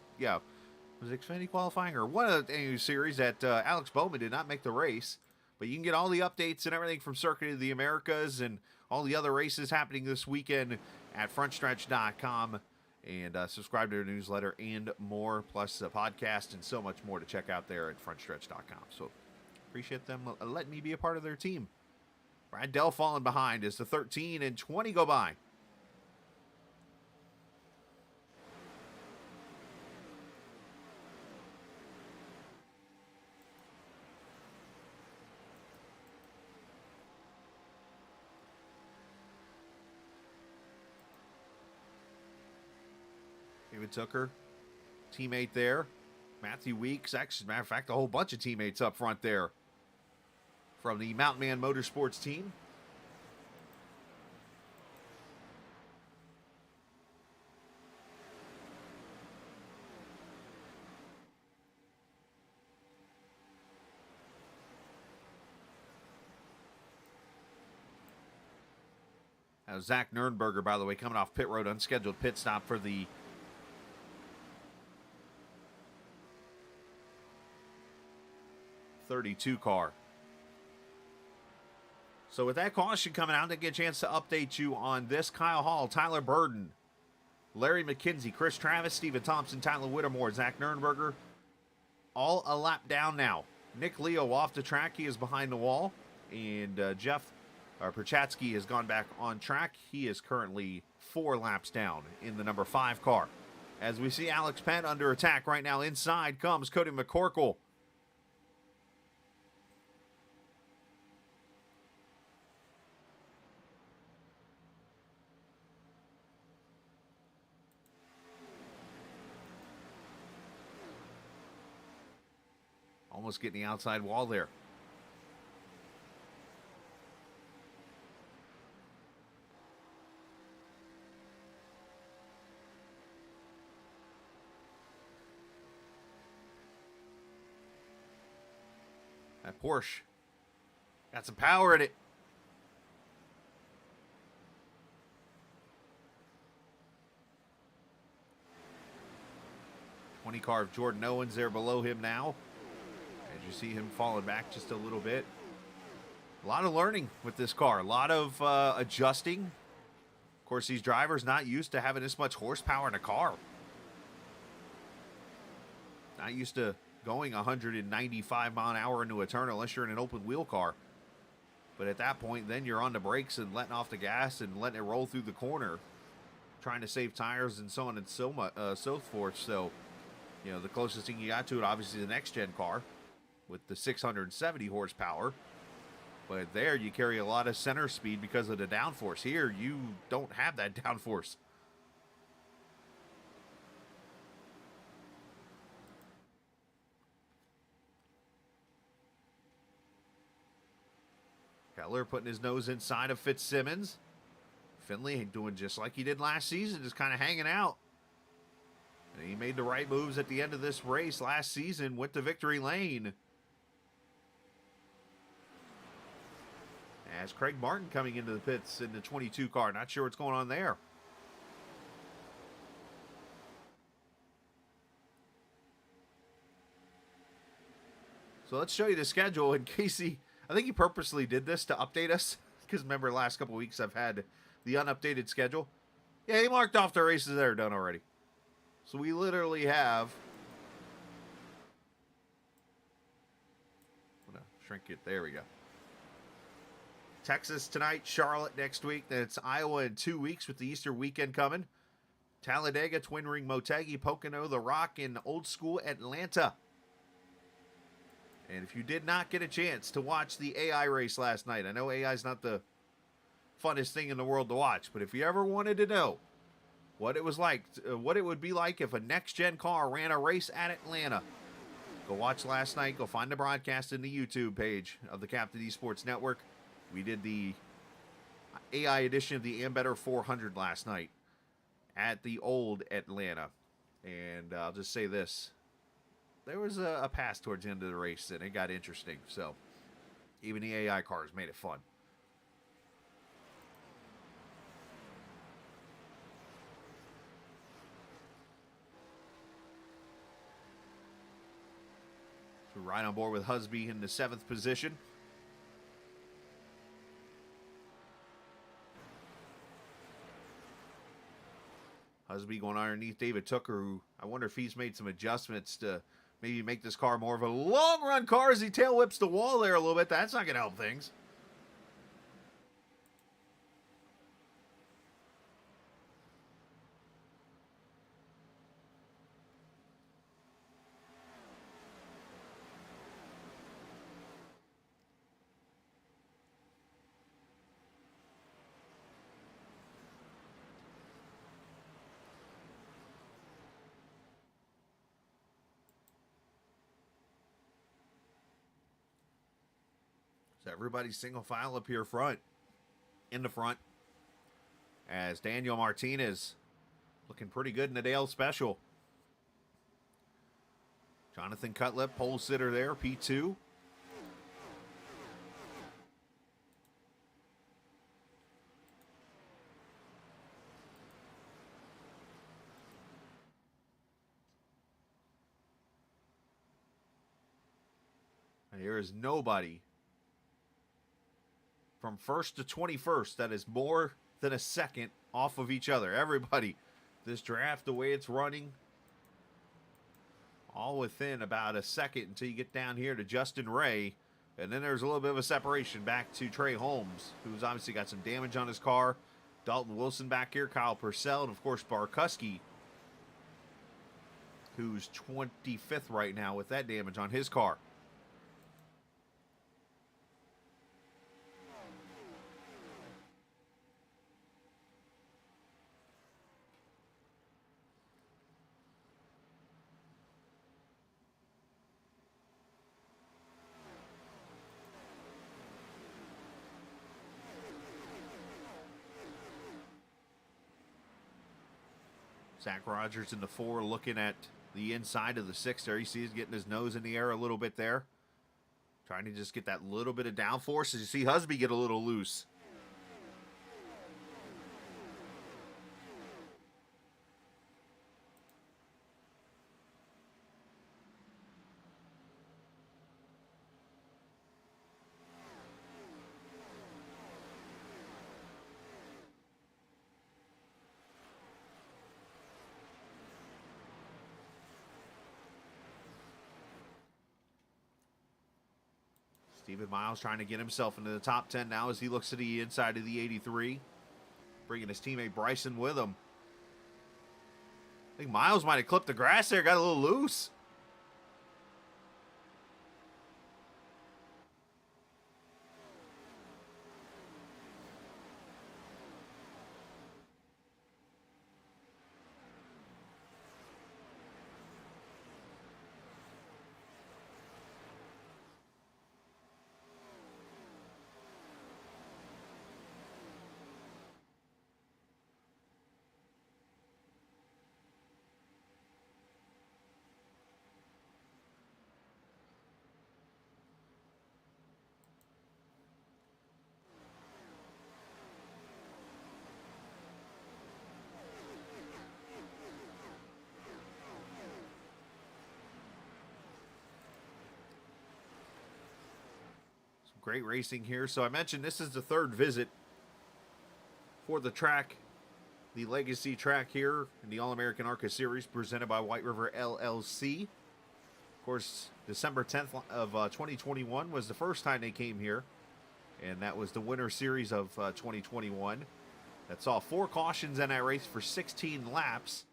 it Xfinity qualifying? Or one of the series that Alex Bowman did not make the race. But you can get all the updates and everything from Circuit of the Americas and all the other races happening this weekend at FrontStretch.com. And subscribe to their newsletter and more, plus a podcast and so much more to check out there at FrontStretch.com. So appreciate them letting me be a part of their team. Brad Dell falling behind as the 13 and 20 go by. David Tooker, teammate there. Matthew Weeks, actually, as a matter of fact, a whole bunch of teammates up front there from the Mountain Man Motorsports team. Zach Nurnberger, by the way, coming off pit road, unscheduled pit stop for the '32 car. So with that caution coming out, I get a chance to update you on this. Kyle Hall, Tyler Burden, Larry McKenzie, Chris Travis, Stephen Thompson, Tyler Whittemore, Zach Nurnberger, all a lap down now. Nick Leo off the track. He is behind the wall. And Jeff Perchatsky has gone back on track. He is currently 4 laps down in the number 5 car. As we see Alex Penn under attack right now. Inside comes Cody McCorkle. Almost getting the outside wall there. That Porsche got some power in it. '20 car of Jordan Owens there below him now. As you see him falling back just a little bit. A lot of learning with this car. A lot of adjusting. Of course, these drivers not used to having this much horsepower in a car. Not used to going 195 mile an hour into a turn unless you're in an open wheel car. But at that point, then you're on the brakes and letting off the gas and letting it roll through the corner, trying to save tires and so on and so forth. So, you know, the closest thing you got to it, obviously, the next gen car with the 670 horsepower. But there you carry a lot of center speed because of the downforce. Here, you don't have that downforce. Keller putting his nose inside of Fitzsimmons. Finley doing just like he did last season, just kind of hanging out. And he made the right moves at the end of this race last season, went to victory lane. As Craig Martin coming into the pits in the 22 car. Not sure what's going on there. So let's show you the schedule in case I think he purposely did this to update us. Because remember, the last couple of weeks I've had the unupdated schedule. Yeah, he marked off the races that are done already. So we literally have... I'm going to shrink it. There we go. Texas tonight, Charlotte next week. Then it's Iowa in 2 weeks with the Easter weekend coming. Talladega, Twin Ring, Motegi, Pocono, The Rock, and Old School Atlanta. And if you did not get a chance to watch the AI race last night, I know AI is not the funnest thing in the world to watch, but if you ever wanted to know what it was like, what it would be like if a next-gen car ran a race at Atlanta, go watch last night. Go find the broadcast in the YouTube page of the Captain Esports Network. We did the AI edition of the Ambetter 400 last night at the old Atlanta. And I'll just say this. There was a pass towards the end of the race, and it got interesting. So even the AI cars made it fun. So right on board with Husby in the 7th position. Husby going underneath David Tooker, who I wonder if he's made some adjustments to maybe make this car more of a long run car as he tail whips the wall there a little bit. That's not going to help things. So everybody's single file up here front, in the front, as Daniel Martinez looking pretty good in the Dale Special. Jonathan Cutlip, pole sitter there, P2. And here is nobody from 1st to 21st that is more than a second off of each other. Everybody, this draft, the way it's running, all within about a second until you get down here to Justin Ray. And then there's a little bit of a separation back to Trey Holmes, who's obviously got some damage on his car. Dalton Wilson back here, Kyle Purcell, and of course Barkuski, who's 25th right now with that damage on his car. Zach Rogers in the 4 looking at the inside of the 6 there. You see he's getting his nose in the air a little bit there. Trying to just get that little bit of downforce as you see Husby get a little loose. Stephen Miles trying to get himself into the top 10 now as he looks to the inside of the 83. Bringing his teammate Bryson with him. I think Miles might have clipped the grass there, got a little loose. Great racing here. So I mentioned this is the 3rd visit for the track, the legacy track here in the All American ARCA Series presented by Whiteriver LLC. Of course, December 10th of 2021 was the first time they came here, and that was the winter series of 2021. That saw 4 cautions in that race for 16 laps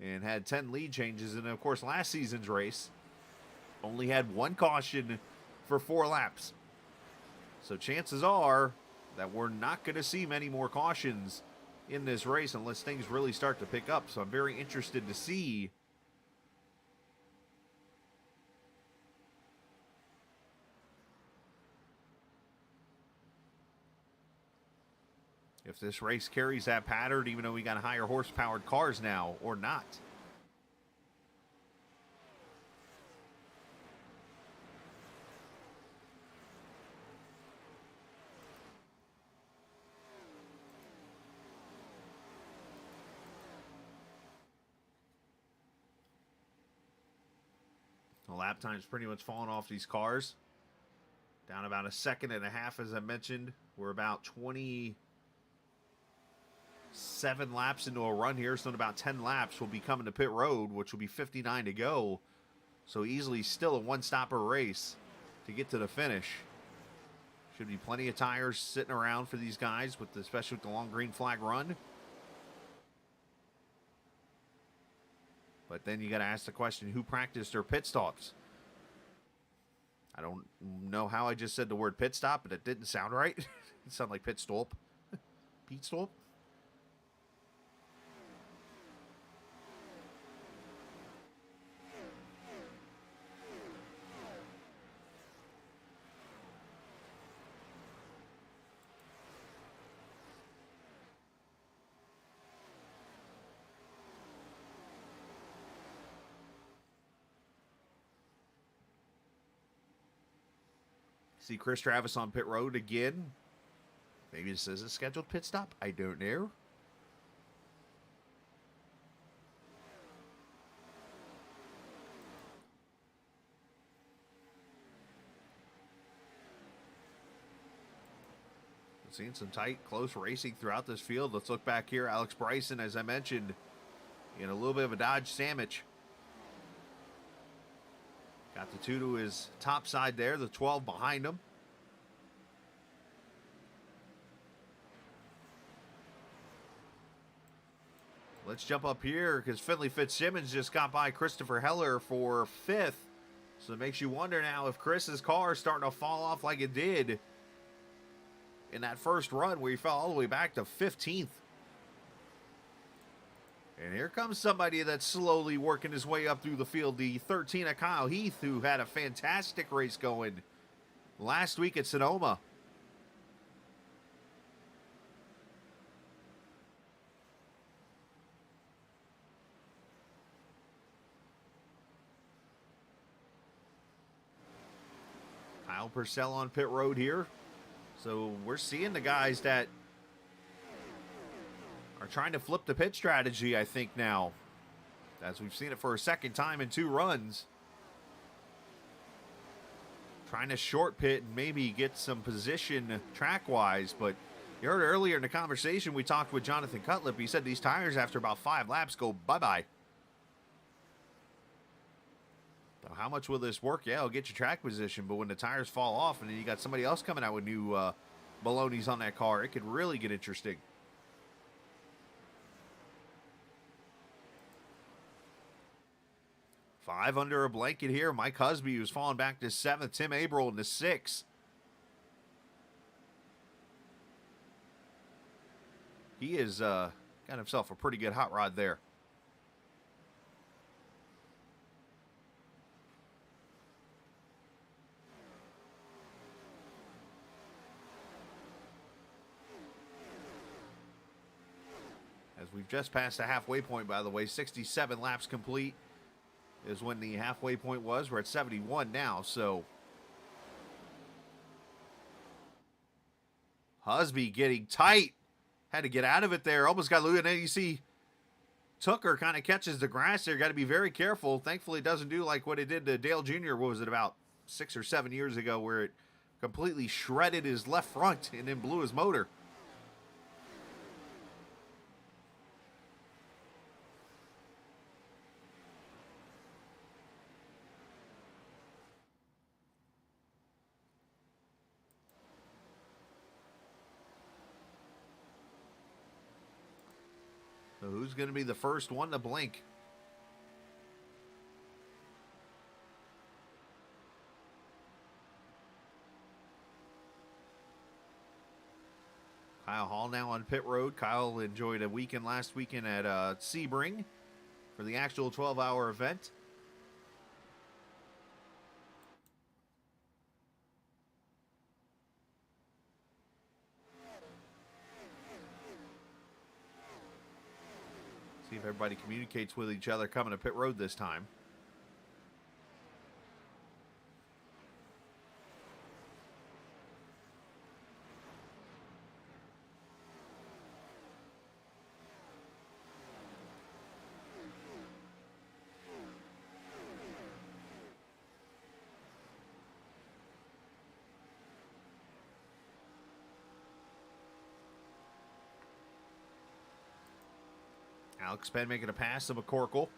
and had 10 lead changes. And of course, last season's race only had 1 caution for 4 laps. So chances are that we're not going to see many more cautions in this race unless things really start to pick up. So I'm very interested to see if this race carries that pattern, even though we got higher horsepowered cars now, or not. The lap time's pretty much fallen off these cars. Down about a second and a half, as I mentioned. We're about 27 laps into a run here, so in about 10 laps we'll be coming to pit road, which will be 59 to go. So easily still a one-stopper race to get to the finish. Should be plenty of tires sitting around for these guys, especially with the long green flag run. But then you got to ask the question, who practiced their pit stops? I don't know how I just said the word pit stop, but it didn't sound right. It sounded like pit stop. Pete stop? See Chris Travis on pit road again. Maybe this is a scheduled pit stop. I don't know. Seeing some tight, close racing throughout this field. Let's look back here. Alex Bryson, as I mentioned, in a little bit of a Dodge sandwich. Got the 2 to his top side there, the 12 behind him. Let's jump up here because Finley Fitzsimmons just got by Christopher Heller for 5th. So it makes you wonder now if Chris's car is starting to fall off like it did in that first run where he fell all the way back to 15th. And here comes somebody that's slowly working his way up through the field. The 13 of Kyle Heath, who had a fantastic race going last week at Sonoma. Kyle Purcell on pit road here. So we're seeing the guys that are trying to flip the pit strategy, I think, now, as we've seen it for a second time in 2 runs. Trying to short pit and maybe get some position track-wise, but you heard earlier in the conversation we talked with Jonathan Cutlip. He said these tires, after about 5 laps, go bye-bye. So how much will this work? Yeah, it'll get you track position, but when the tires fall off and then you got somebody else coming out with new balonies on that car, it could really get interesting. 5 under a blanket here. Mike Husby, who's fallen back to 7th. Tim Averill into 6th. He has got himself a pretty good hot rod there. As we've just passed the halfway point, by the way, 67 laps complete is when the halfway point was. We're at 71 now, so Husby getting tight. Had to get out of it there. Almost got loose, and then you see Tucker kind of catches the grass there. Got to be very careful. Thankfully, it doesn't do like what it did to Dale Jr., what was it, about 6 or 7 years ago, where it completely shredded his left front and then blew his motor. So who's going to be the first one to blink? Kyle Hall now on pit road. Kyle enjoyed a weekend last weekend at Sebring for the actual 12-hour event. if everybody communicates with each other coming to pit road this time. Alex Penn making a pass to McCorkle.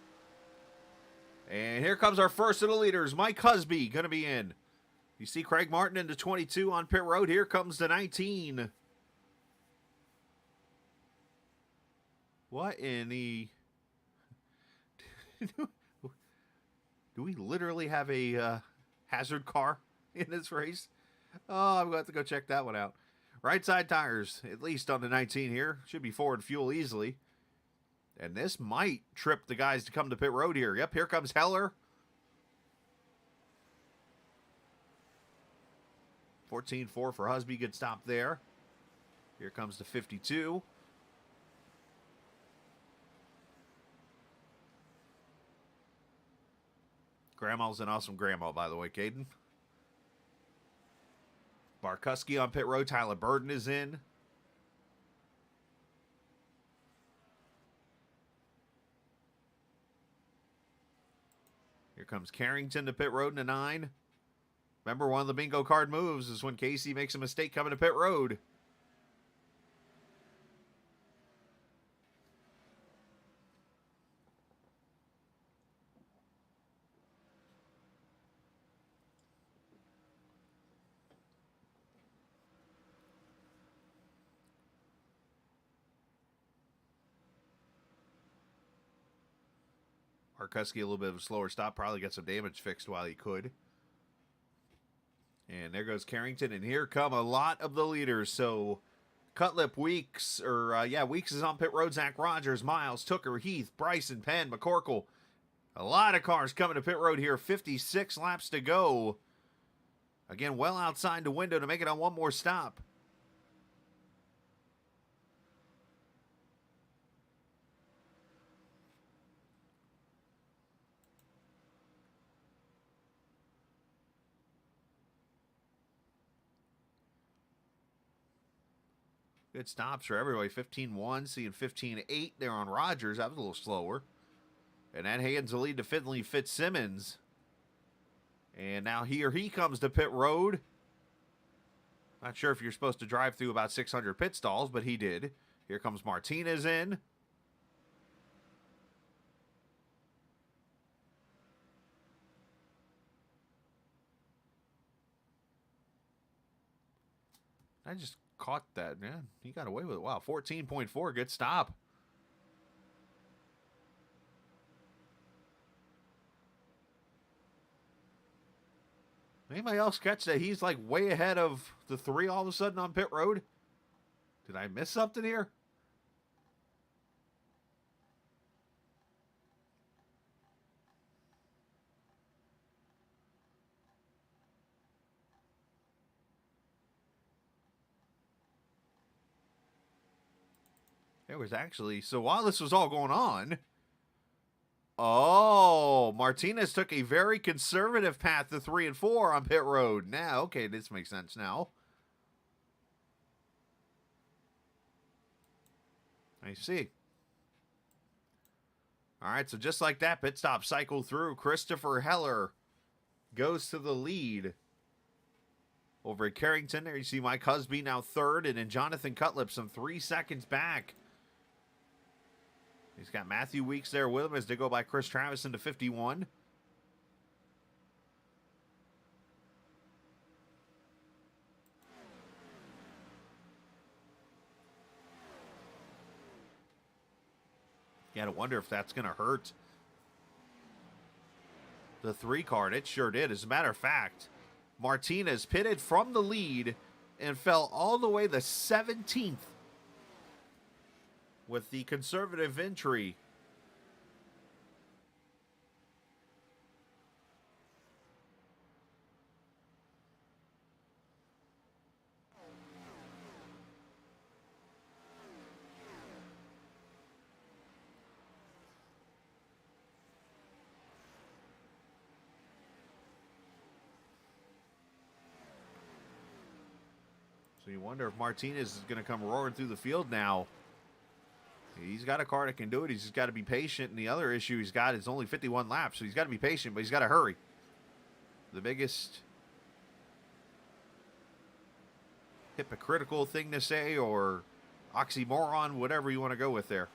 And here comes our first of the leaders. Mike Husby going to be in. You see Craig Martin into 22 on pit road. Here comes the 19. What in the... Do we literally have a hazard car in this race? Oh, I'm going to have to go check that one out. Right side tires, at least on the 19 here. Should be forward fuel easily. And this might trip the guys to come to pit road here. Yep, here comes Heller. 14.4 for Husby. Good stop there. Here comes the 52. Grandma's an awesome grandma, by the way, Caden. Barkuski on pit road. Tyler Burden is in. Here comes Carrington to pit road in a 9. Remember, one of the bingo card moves is when Casey makes a mistake coming to pit road. Arkuski, a little bit of a slower stop. Probably get some damage fixed while he could. And there goes Carrington. And here come a lot of the leaders. So, Cutlip, Weeks, Weeks is on pit road. Zach Rogers, Miles, Tooker, Heath, Bryson, Penn, McCorkle. A lot of cars coming to pit road here. 56 laps to go. Again, well outside the window to make it on one more stop. Good stops for everybody. 15-1, seeing 15-8 there on Rogers. That was a little slower. And that hands the lead to Finley Fitzsimmons. And now here he comes to pit road. Not sure if you're supposed to drive through about 600 pit stalls, but he did. Here comes Martinez in. I just caught that, man. He got away with it. Wow, 14.4, good stop. Anybody else catch that he's like way ahead of the 3 all of a sudden on pit road? Did I miss something here? There was actually, so while this was all going on, Martinez took a very conservative path to 3 and 4 on pit road. Now, okay, this makes sense now. I see. All right, so just like that, pit stop cycle through. Christopher Heller goes to the lead over at Carrington. There you see Mike Husby now 3rd, and then Jonathan Cutlip some 3 seconds back. He's got Matthew Weeks there with him as they go by Chris Travis into 51. You got to wonder if that's going to hurt the 3 card. It sure did. As a matter of fact, Martinez pitted from the lead and fell all the way the 17th. With the conservative entry. So you wonder if Martinez is going to come roaring through the field now. He's got a car that can do it. He's just got to be patient. And the other issue he's got is only 51 laps, so he's got to be patient, but he's got to hurry. The biggest hypocritical thing to say, or oxymoron, whatever you want to go with there.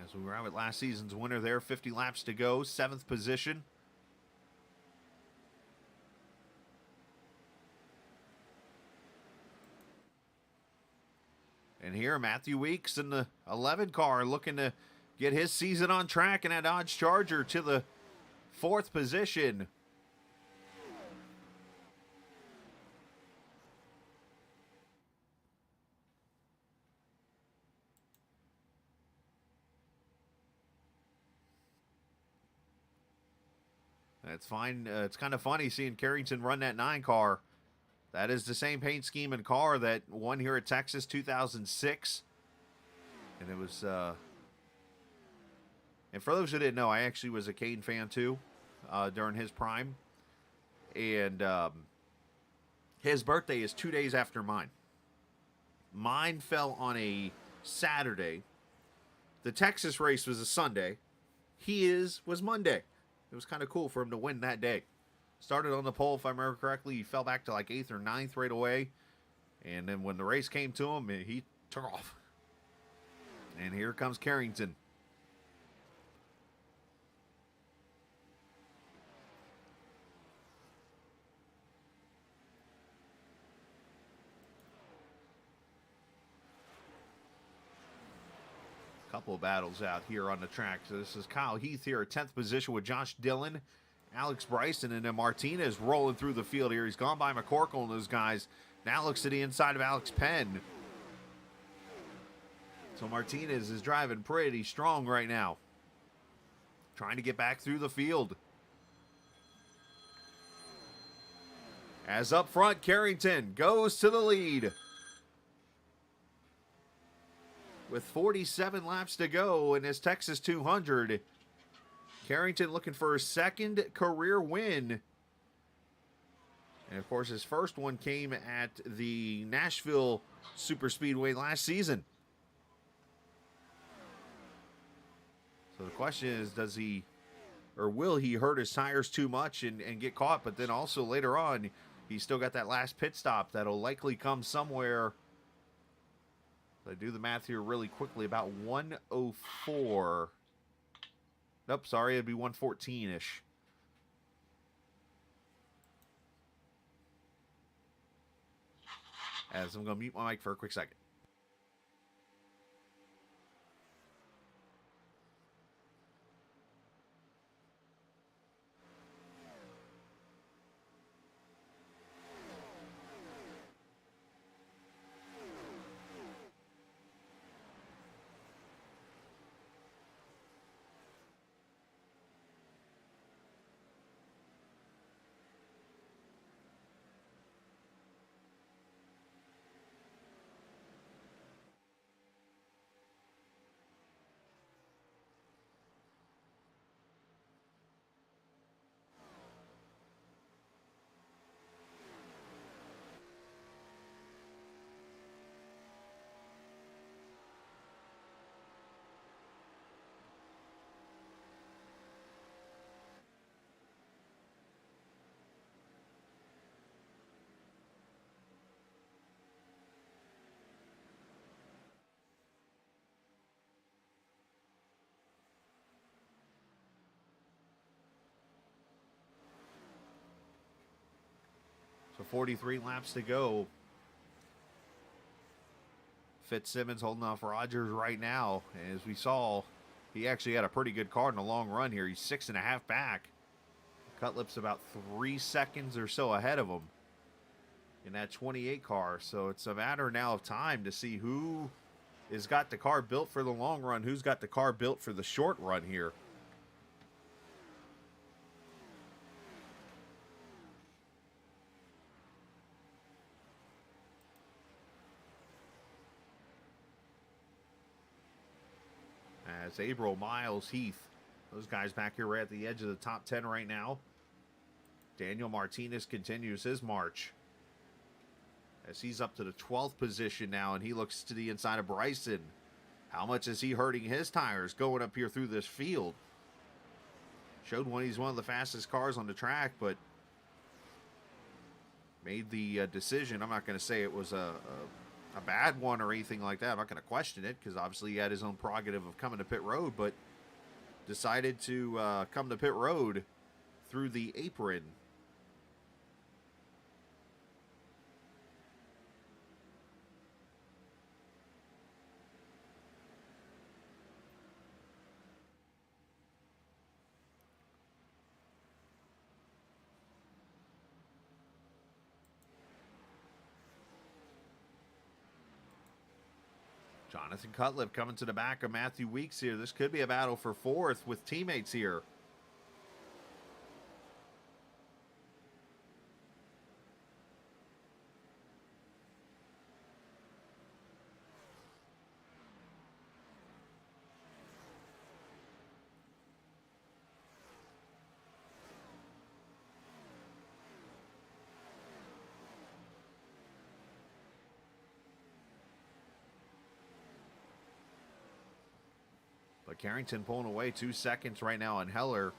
As we arrive at last season's winner there, 50 laps to go, 7th position. And here, Matthew Weeks in the 11 car looking to get his season on track in that Dodge Charger to the 4th position. That's fine. It's kind of funny seeing Carrington run that 9 car. That is the same paint scheme and car that won here at Texas 2006. And it was, and for those who didn't know, I actually was a Kane fan too during his prime. And his birthday is 2 days after mine. Mine fell on a Saturday. The Texas race was a Sunday. His was Monday. It was kind of cool for him to win that day. Started on the pole, if I remember correctly. He fell back to like 8th or 9th right away. And then when the race came to him, he took off. And here comes Carrington. Couple of battles out here on the track. So this is Kyle Heath here at 10th position with Josh Dillon, Alex Bryson, and then Martinez rolling through the field here. He's gone by McCorkle and those guys. Now looks to the inside of Alex Penn. So Martinez is driving pretty strong right now. Trying to get back through the field. As up front, Carrington goes to the lead. With 47 laps to go in his Texas 200. Carrington looking for his 2nd career win. And of course, his first one came at the Nashville Super Speedway last season. So the question is, does he, or will he hurt his tires too much and get caught? But then also later on, he's still got that last pit stop that'll likely come somewhere. I do the math here really quickly, about 104. Nope, sorry, it'd be 114-ish. As I'm going to mute my mic for a quick second. So 43 laps to go. Fitzsimmons holding off Rogers right now. As we saw, he actually had a pretty good car in the long run here. He's 6.5 back. Cutlip's about 3 seconds or so ahead of him in that 28 car. So it's a matter now of time to see who has got the car built for the long run, who's got the car built for the short run here. as April, Miles, Heath, those guys back here right at the edge of the top 10 right now. Daniel Martinez continues his march as he's up to the 12th position now, and he looks to the inside of Bryson. How much is he hurting his tires going up here through this field? Showed he's one of the fastest cars on the track, but made the decision. I'm not going to say it was a bad one or anything like that. I'm not going to question it because obviously he had his own prerogative of coming to pit road, but decided to come to pit road through the apron. Jonathan Cutlip coming to the back of Matthew Weeks here. This could be a battle for fourth with teammates here. But Carrington pulling away 2 seconds right now on Heller.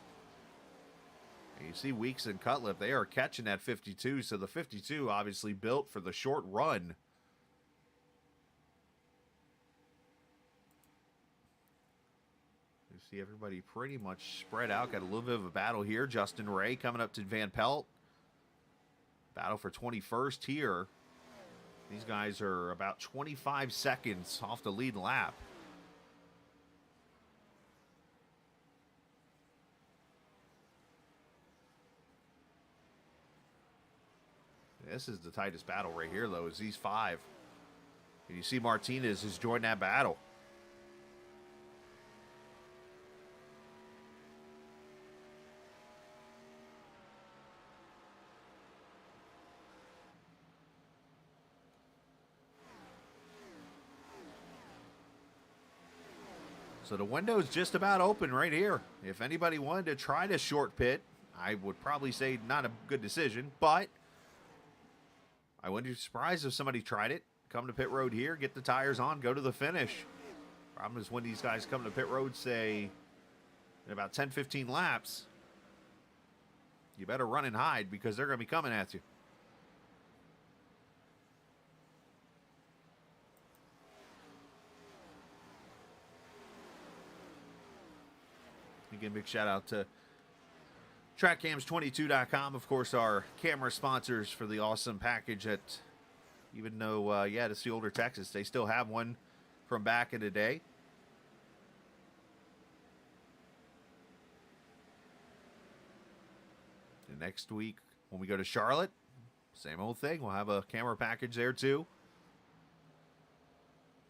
And you see Weeks and Cutlip, they are catching that 52. So the 52 obviously built for the short run. You see everybody pretty much spread out. Got a little bit of a battle here. Justin Ray coming up to Van Pelt. Battle for 21st here. These guys are about 25 seconds off the lead lap. This is the tightest battle right here, though, is these five. And you see Martinez has joined that battle. So the window's just about open right here. If anybody wanted to try to short pit, I would probably say not a good decision, but I wouldn't be surprised if somebody tried it. Come to pit road here, get the tires on, go to the finish. Problem is when these guys come to pit road, say, in about 10, 15 laps, you better run and hide because they're going to be coming at you. Again, big shout out to TrackCams22.com, of course, our camera sponsors for the awesome package that, even though, yeah, it's the older Texas, they still have one from back in the day. And next week, when we go to Charlotte, same old thing. We'll have a camera package there, too,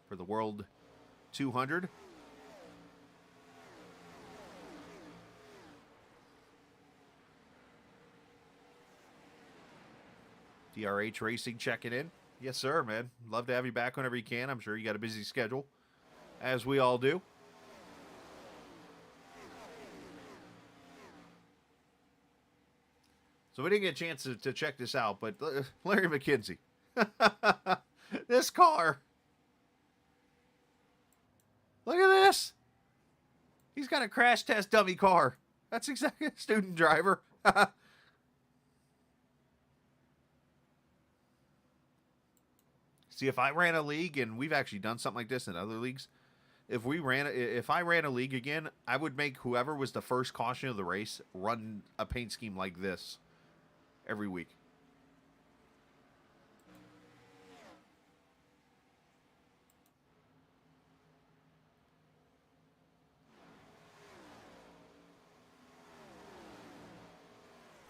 for the World 200. DRH Racing checking in. Yes, sir, man. Love to have you back whenever you can. I'm sure you got a busy schedule, as we all do. So we didn't get a chance to check this out, but Larry McKenzie. This car. Look at this. He's got a crash test dummy car. That's exactly a student driver. See, if I ran a league, and we've actually done something like this in other leagues, if I ran a league again, I would make whoever was the first caution of the race run a paint scheme like this every week.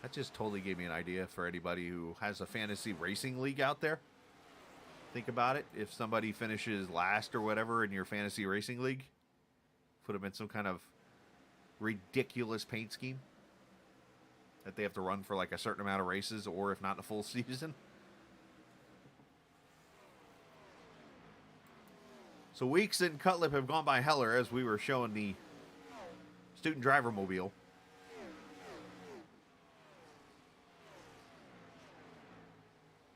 That just totally gave me an idea for anybody who has a fantasy racing league out there. Think about it. If somebody finishes last or whatever in your fantasy racing league, put them in some kind of ridiculous paint scheme that they have to run for like a certain amount of races, or if not the full season. So Weeks and Cutlip have gone by Heller as we were showing the student driver mobile.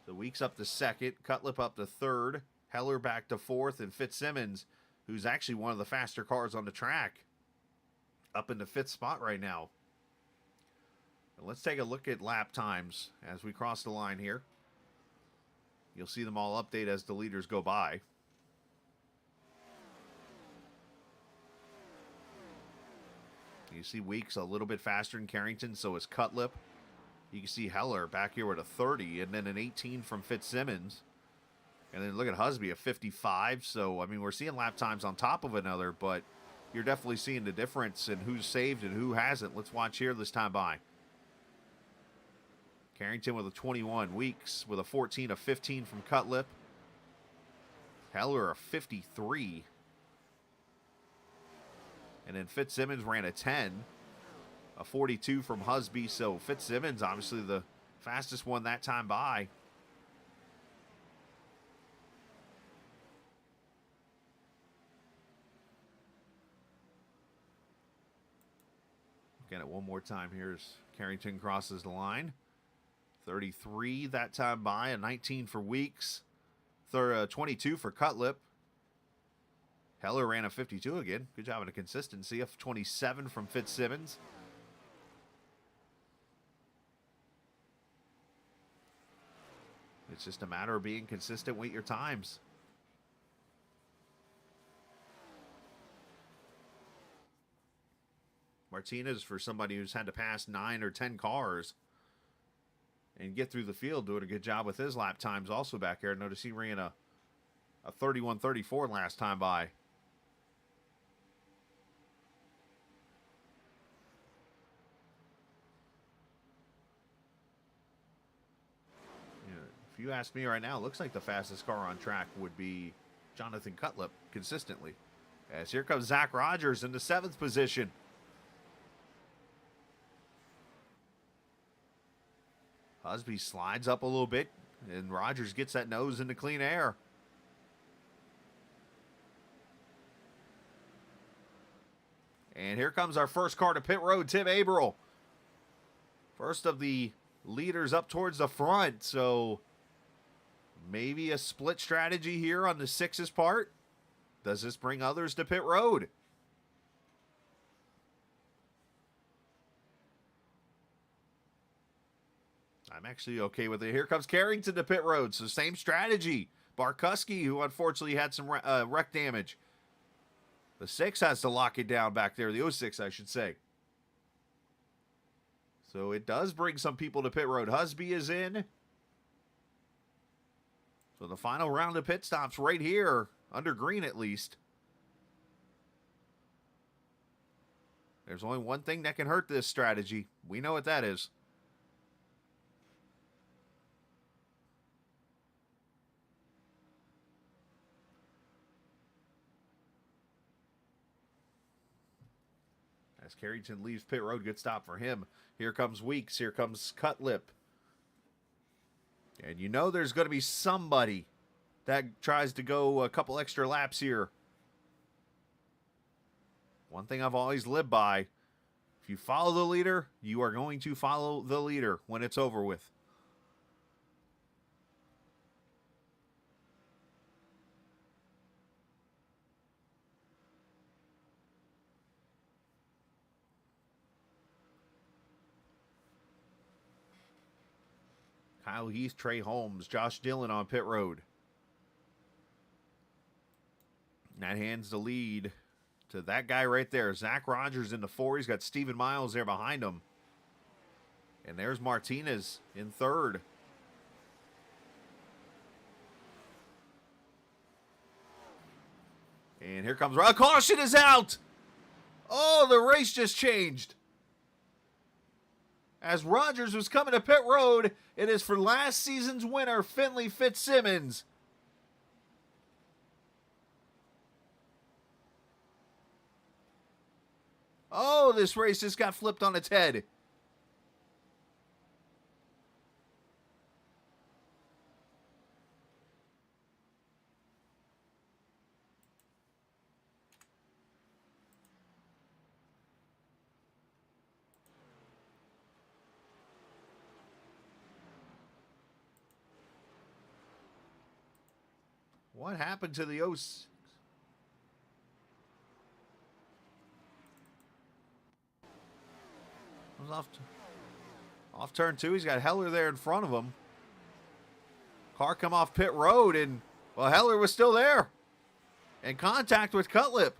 So Weeks up to second, Cutlip up to third, Heller back to fourth, and Fitzsimmons, who's actually one of the faster cars on the track, up in the fifth spot right now. And let's take a look at lap times as we cross the line here. You'll see them all update as the leaders go by. You see Weeks a little bit faster than Carrington, so is Cutlip. You can see Heller back here with a 30, and then an 18 from Fitzsimmons. And then look at Husby, a 55. So, I mean, we're seeing lap times on top of another, but you're definitely seeing the difference in who's saved and who hasn't. Let's watch here this time by. Carrington with a 21. Weeks with a 14, a 15 from Cutlip. Heller a 53. And then Fitzsimmons ran a 10, a 42 from Husby. So Fitzsimmons, obviously the fastest one that time by. Looking at it one more time here as Carrington crosses the line. 33 that time by, a 19 for Weeks. 22 for Cutlip. Heller ran a 52 again. Good job in the consistency. A 27 from Fitzsimmons. It's just a matter of being consistent with your times. Martinez, for somebody who's had to pass 9 or 10 cars and get through the field, doing a good job with his lap times also back there. Notice he ran a 31-34 last time by. If you ask me right now, it looks like the fastest car on track would be Jonathan Cutlip consistently. As here comes Zach Rogers in the 7th position. Husby slides up a little bit, and Rogers gets that nose into clean air. And here comes our first car to pit road, Tim Averill. First of the leaders up towards the front, so maybe a split strategy here on the 6's part. Does this bring others to pit road? I'm actually okay with it. Here comes Carrington to pit road, so same strategy. Barkuski, who unfortunately had some wreck damage. The 6 has to lock it down back there, the 06, I should say. So it does bring some people to pit road. Husby is in. So the final round of pit stops right here, under green at least. There's only one thing that can hurt this strategy. We know what that is. As Carrington leaves pit road, good stop for him. Here comes Weeks. Here comes Cutlip. And you know there's going to be somebody that tries to go a couple extra laps here. One thing I've always lived by, if you follow the leader, you are going to follow the leader when it's over with. Kyle Heath, Trey Holmes, Josh Dillon on pit road. And that hands the lead to that guy right there. Zach Rogers in the 4. He's got Steven Miles there behind him. And there's Martinez in 3rd. And here comes... Caution is out! Oh, the race just changed. As Rogers was coming to pit road, it is for last season's winner, Finley Fitzsimmons. Oh, this race just got flipped on its head. What happened to the 06? Was off turn 2. He's got Heller there in front of him. Car come off pit road, and, well, Heller was still there. In contact with Cutlip.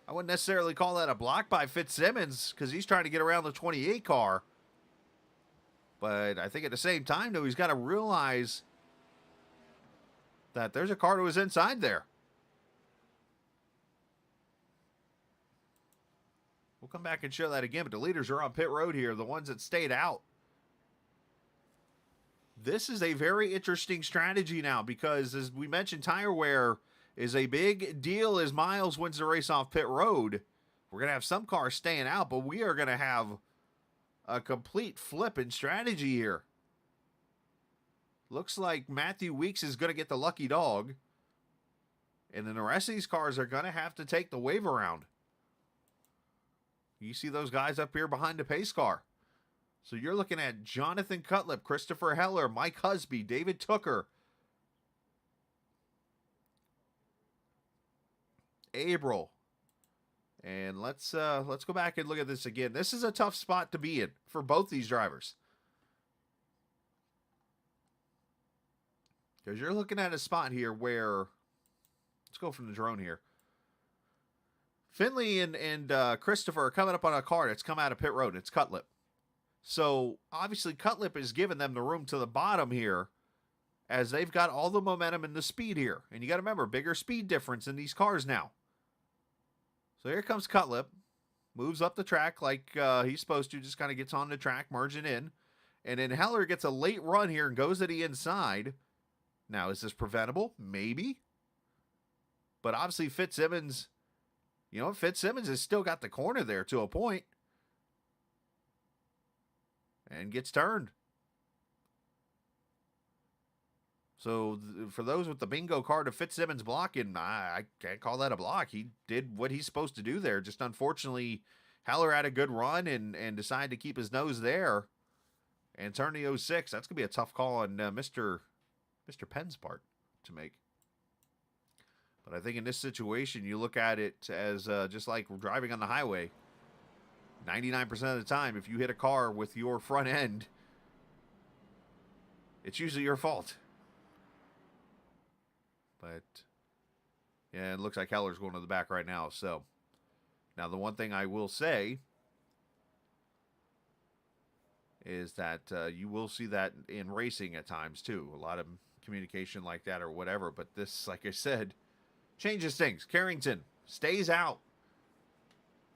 I wouldn't necessarily call that a block by Fitzsimmons because he's trying to get around the 28 car. But I think at the same time, though, he's got to realize that there's a car to his inside there. We'll come back and show that again, but the leaders are on pit road here, the ones that stayed out. This is a very interesting strategy now because, as we mentioned, tire wear is a big deal as Miles wins the race off pit road. We're going to have some cars staying out, but we are going to have a complete flip in strategy here. Looks like Matthew Weeks is going to get the lucky dog. And then the rest of these cars are going to have to take the wave around. You see those guys up here behind the pace car. So you're looking at Jonathan Cutlip, Christopher Heller, Mike Husby, David Tooker, Abril. And let's go back and look at this again. This is a tough spot to be in for both these drivers. Because you're looking at a spot here where, let's go from the drone here. Finley and Christopher are coming up on a car that's come out of pit road. It's Cutlip. So, obviously, Cutlip is giving them the room to the bottom here as they've got all the momentum and the speed here. And you got to remember, bigger speed difference in these cars now. So, here comes Cutlip. Moves up the track like he's supposed to. Just kind of gets on the track, merging in. And then Heller gets a late run here and goes to the inside. Now, is this preventable? Maybe. But obviously, Fitzsimmons, you know, Fitzsimmons has still got the corner there to a point. And gets turned. So, for those with the bingo card of Fitzsimmons blocking, I can't call that a block. He did what he's supposed to do there. Just unfortunately, Heller had a good run and decided to keep his nose there and turn the 06. That's going to be a tough call on Mr. Penn's part to make. But I think in this situation, you look at it as just like driving on the highway. 99% of the time, if you hit a car with your front end, it's usually your fault. But, yeah, it looks like Heller's going to the back right now. So, now the one thing I will say is that you will see that in racing at times, too. A lot of communication like that or whatever. But this, like I said, changes things. Carrington stays out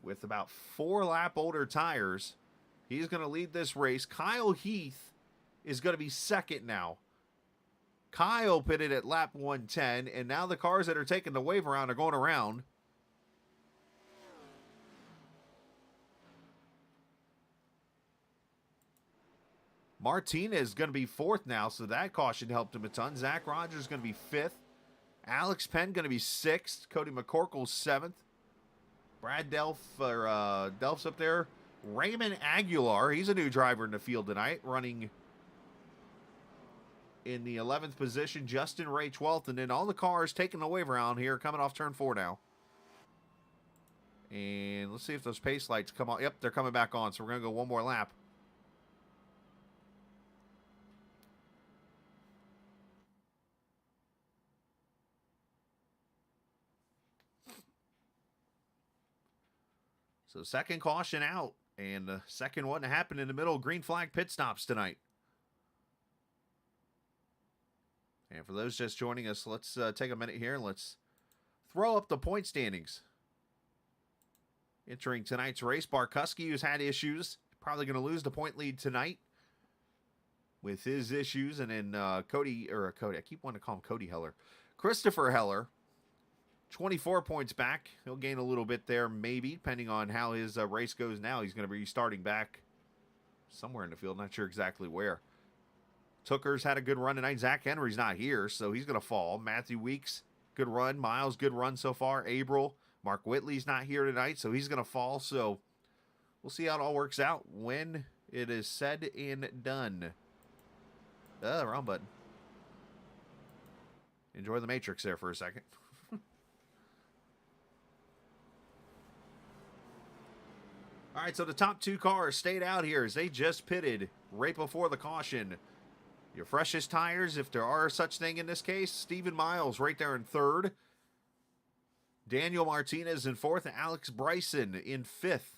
with about 4 lap older tires. He's going to lead this race. Kyle Heath is going to be second now. Kyle pitted at lap 110, and now the cars that are taking the wave around are going around. Martinez is going to be fourth now, so that caution helped him a ton. Zach Rogers is going to be fifth. Alex Penn going to be sixth. Cody McCorkle seventh. Brad Delph's up there. Raymond Aguilar, he's a new driver in the field tonight, running in the 11th position. Justin Ray 12th, and then all the cars taking the wave around here, coming off turn 4 now. And let's see if those pace lights come on. Yep, they're coming back on, so we're going to go one more lap. So second caution out, and the second one to happen in the middle. Green flag pit stops tonight. And for those just joining us, let's take a minute here and let's throw up the point standings. Entering tonight's race, Barkuski, who's had issues, probably going to lose the point lead tonight with his issues. And then Cody, I keep wanting to call him Cody Heller. Christopher Heller, 24 points back. He'll gain a little bit there, maybe, depending on how his race goes now. He's going to be starting back somewhere in the field. Not sure exactly where. Tooker's had a good run tonight. Zach Henry's not here, so he's going to fall. Matthew Weeks, good run. Miles, good run so far. Abril, Mark Whitley's not here tonight, so he's going to fall. So we'll see how it all works out when it is said and done. Wrong button. Enjoy the Matrix there for a second. All right, so the top two cars stayed out here as they just pitted right before the caution. Your freshest tires, if there are such thing in this case, Stephen Miles right there in third. Daniel Martinez in fourth, and Alex Bryson in fifth.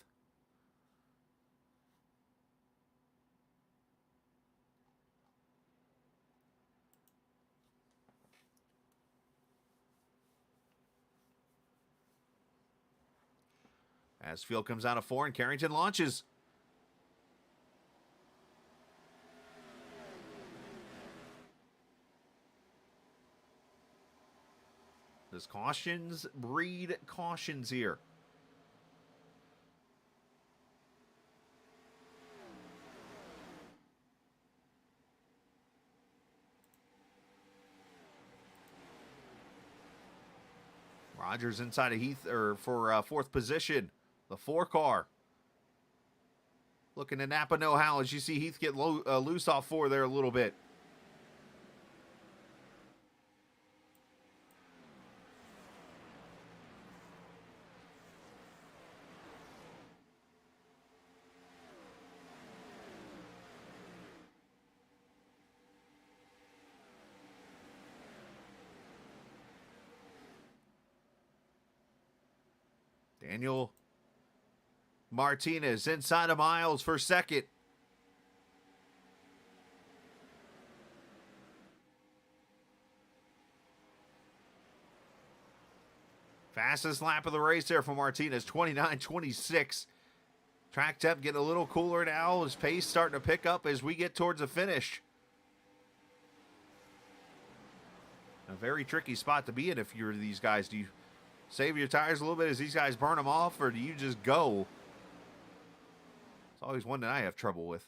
As field comes out of four and Carrington launches. Does cautions breed cautions here? Rogers inside of Heath for fourth position. The 4 car. Looking to Napa know-how as you see Heath get loose off 4 there a little bit. Daniel Martinez inside of Miles for second. Fastest lap of the race there for Martinez, 29:26. Track temp getting a little cooler now. His pace starting to pick up as we get towards the finish. A very tricky spot to be in if you're these guys. Do you save your tires a little bit as these guys burn them off, or do you just go? It's always one that I have trouble with.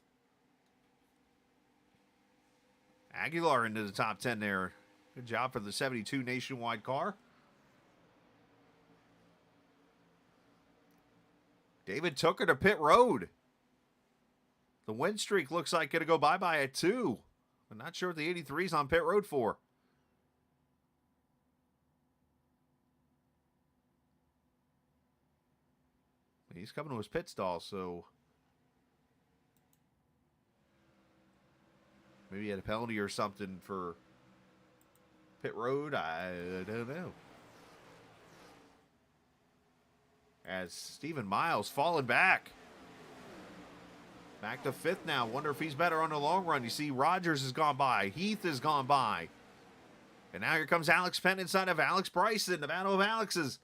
Aguilar into the top 10 there. Good job for the 72 nationwide car. David took her to pit road. The win streak looks like it'll go bye-bye at 2. I'm not sure what the 83's on pit road for. He's coming to his pit stall, so maybe he had a penalty or something for pit road. I don't know. As Stephen Miles falling back. Back to 5th now. Wonder if he's better on the long run. You see Rogers has gone by. Heath has gone by. And now here comes Alex Penn inside of Alex Bryson. The battle of Alex's.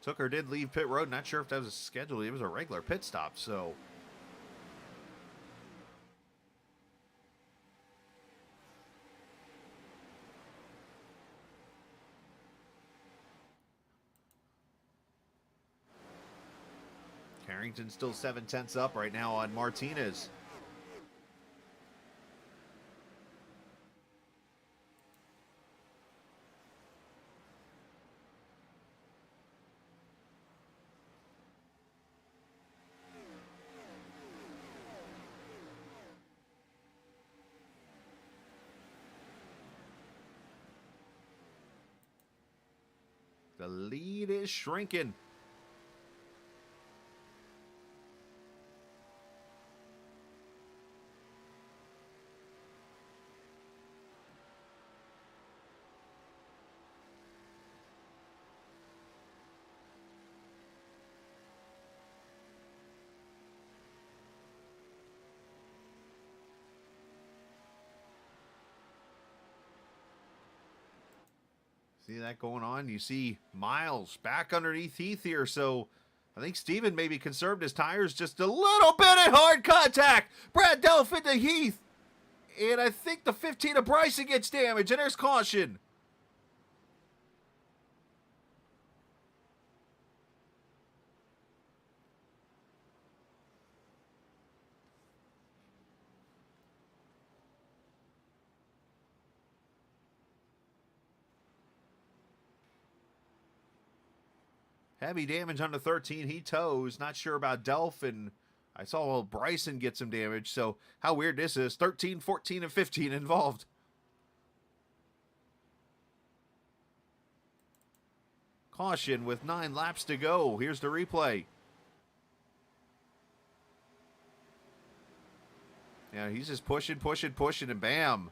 Tooker did leave pit road. Not sure if that was scheduled. It was a regular pit stop, so. Carrington still 7/10 up right now on Martinez. The lead is shrinking. See that going on? You see Miles back underneath Heath here, so I think Steven maybe conserved his tires just a little bit at hard contact. Brad Delph into Heath. And I think the 15 of Bryson gets damaged, and there's caution. Heavy damage on the 13. He tows. Not sure about Delph, and I saw Bryson get some damage. So how weird this is. 13, 14, and 15 involved. Caution with 9 laps to go. Here's the replay. Yeah, he's just pushing, and bam.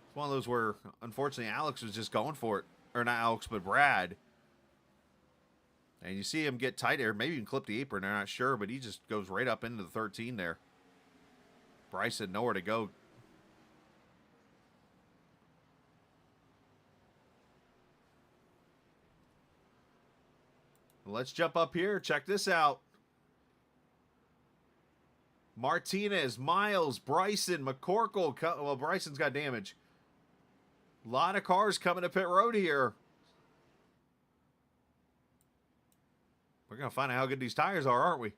It's one of those where, unfortunately, Alex was just going for it. Or not Alex, but Brad. And you see him get tight there. Maybe even clip the apron. I'm not sure, but he just goes right up into the 13 there. Bryson, nowhere to go. Let's jump up here. Check this out. Martinez, Miles, Bryson, McCorkle. Well, Bryson's got damage. A lot of cars coming to pit road here. We're going to find out how good these tires are, aren't we?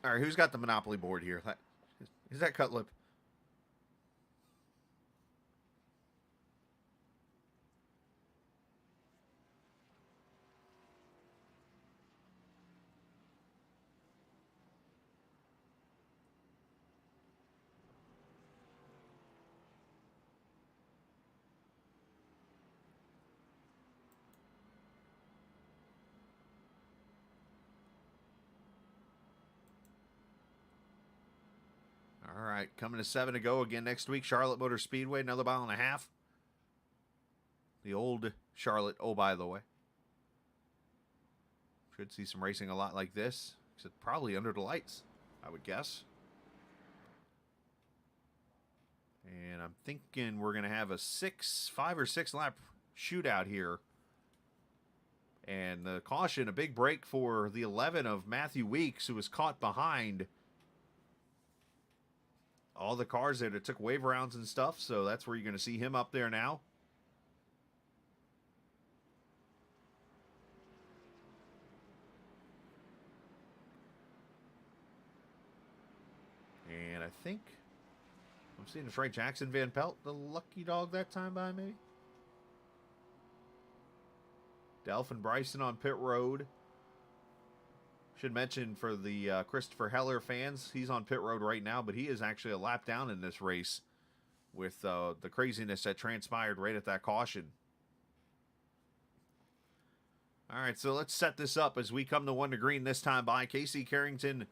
All right, who's got the Monopoly board here? Is that Cutlip? All right, coming to 7 to go again next week. Charlotte Motor Speedway, another mile and a half. The old Charlotte, oh, by the way. Should see some racing a lot like this. Except probably under the lights, I would guess. And I'm thinking we're going to have a 5 or 6 lap shootout here. And the caution, a big break for the 11 of Matthew Weeks, who was caught behind all the cars that took wave rounds and stuff, so that's where you're going to see him up there now. And I think I'm seeing Frank Jackson Van Pelt, the lucky dog that time by me. Delph and Bryson on pit road. Should mention for the Christopher Heller fans, he's on pit road right now, but he is actually a lap down in this race with the craziness that transpired right at that caution. All right, so let's set this up as we come to 1 to green this time by. Casey Carrington,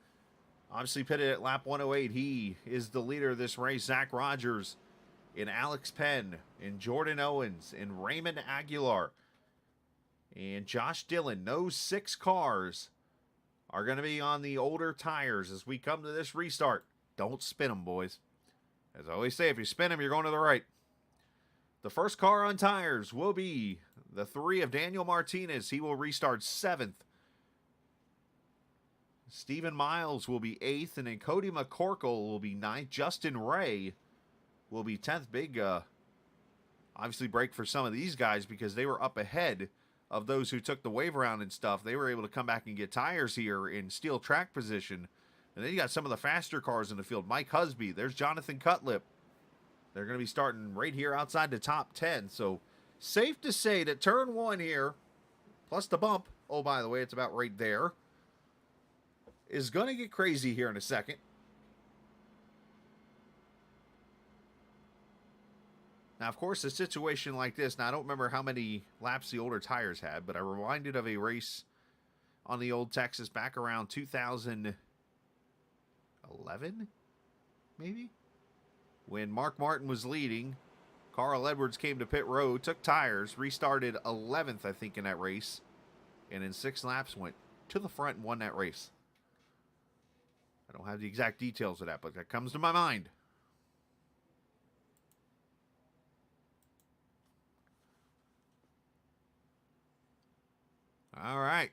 obviously pitted at lap 108. He is the leader of this race. Zach Rogers and Alex Penn and Jordan Owens and Raymond Aguilar and Josh Dillon. Those 6 cars are going to be on the older tires as we come to this restart. Don't spin them, boys. As I always say, if you spin them, you're going to the right. The first car on tires will be the 3 of Daniel Martinez. He will restart 7th. Stephen Miles will be 8th, and then Cody McCorkle will be 9th. Justin Ray will be 10th. Big, obviously, break for some of these guys because they were up ahead of those who took the wave round and stuff. They were able to come back and get tires here in steel track position. And then you got some of the faster cars in the field. Mike Husby, there's Jonathan Cutlip. They're going to be starting right here outside the top 10. So safe to say that turn 1 here, plus the bump, oh, by the way, it's about right there, is going to get crazy here in a second. Now, of course, a situation like this, now I don't remember how many laps the older tires had, but I reminded of a race on the old Texas back around 2011, maybe? When Mark Martin was leading, Carl Edwards came to pit road, took tires, restarted 11th, I think, in that race, and in 6 laps went to the front and won that race. I don't have the exact details of that, but that comes to my mind. All right.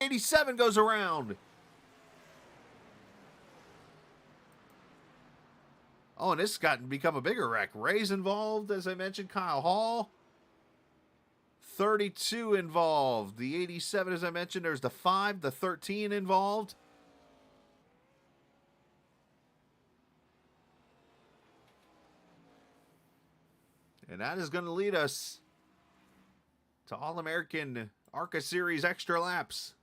87 goes around. Oh, and this has become a bigger wreck. Ray's involved, as I mentioned. Kyle Hall. 32 involved. The 87, as I mentioned, there's the 5, the 13 involved. And that is going to lead us to All American ARCA Series extra laps.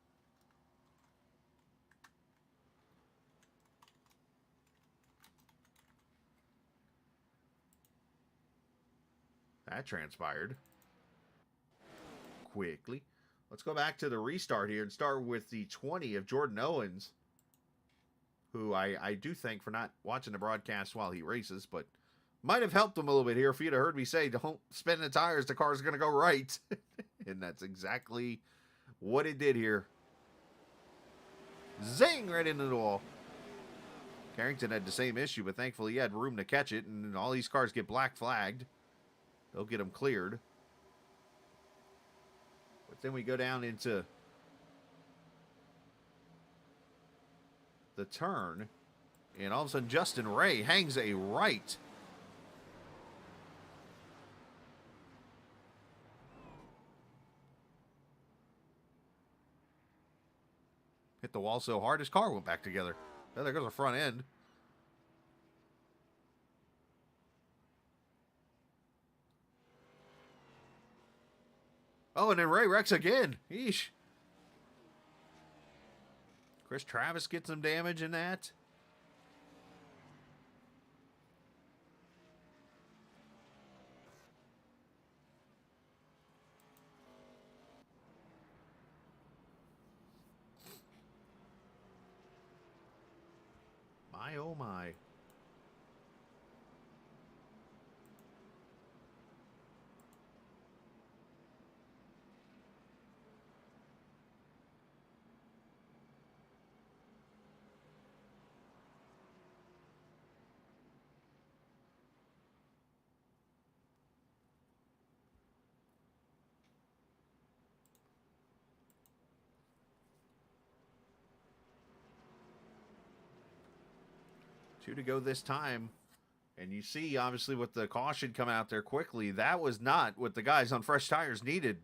That transpired quickly. Let's go back to the restart here and start with the 20 of Jordan Owens, who I do thank for not watching the broadcast while he races, but might have helped him a little bit here if you'd have heard me say, don't spin the tires, the car's going to go right. And that's exactly what it did here. Zing! Right into the wall. Carrington had the same issue, but thankfully he had room to catch it, and all these cars get black flagged. They'll get them cleared. But then we go down into the turn, and all of a sudden Justin Ray hangs a right. Hit the wall so hard his car went back together. Oh, there goes the front end. Oh, and then Ray wrecks again. Yeesh. Chris Travis gets some damage in that. My, oh my. Two to go this time. And you see, obviously, with the caution coming out there quickly, that was not what the guys on fresh tires needed.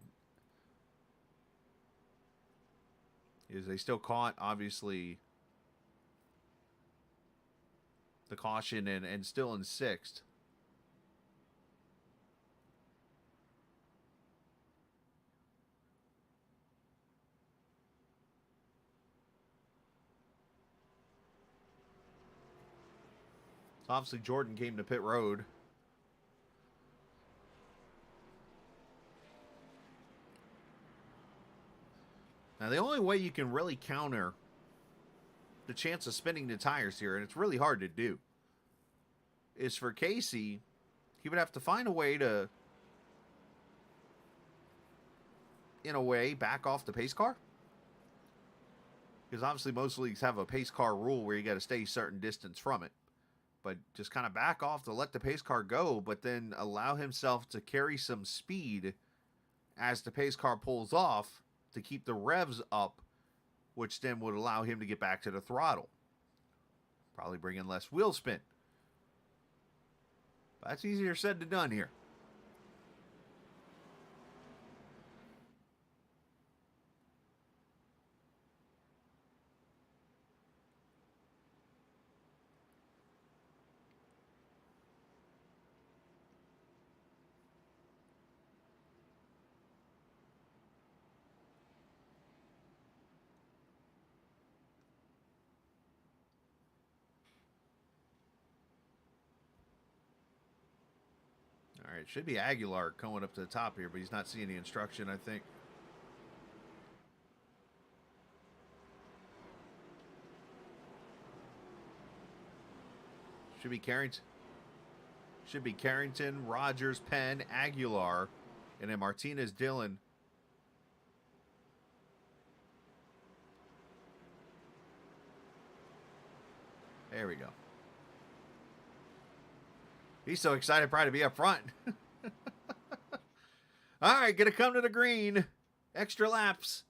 Is they still caught, obviously, the caution and still in sixth. Obviously, Jordan came to pit road. Now, the only way you can really counter the chance of spinning the tires here, and it's really hard to do, is for Casey, he would have to find a way to, in a way, back off the pace car. Because obviously most leagues have a pace car rule where you got to stay a certain distance from it. But just kind of back off to let the pace car go, but then allow himself to carry some speed as the pace car pulls off to keep the revs up, which then would allow him to get back to the throttle. Probably bring in less wheel spin. But that's easier said than done here. All right, should be Aguilar going up to the top here, but he's not seeing the instruction, I think. Should be Carrington. Should be Carrington, Rogers, Penn, Aguilar, and then Martinez, Dillon. There we go. He's so excited probably to be up front. All right, gonna come to the green. Extra laps.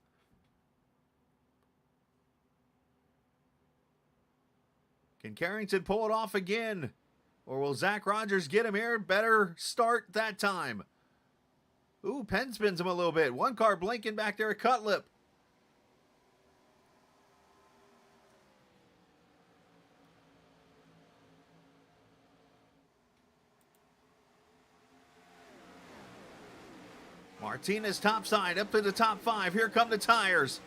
Can Carrington pull it off again? Or will Zach Rogers get him here? Better start that time. Ooh, Penn spins him a little bit. One car blinking back there at Cutlip. Martinez topside up to the top 5. Here come the tires.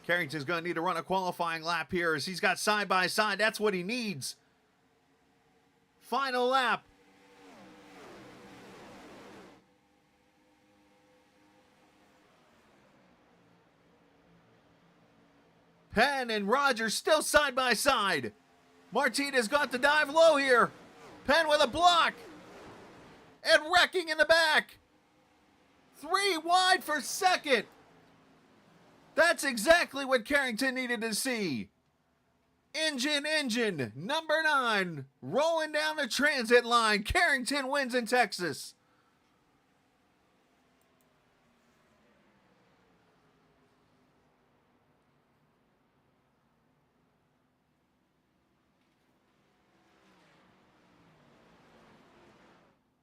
Carrington's going to need to run a qualifying lap here as he's got side by side. That's what he needs. Final lap. Penn and Rogers still side by side. Martinez got the dive low here. Penn with a block. And wrecking in the back. 3 wide for second. That's exactly what Carrington needed to see. Engine, number 9, rolling down the transit line. Carrington wins in Texas.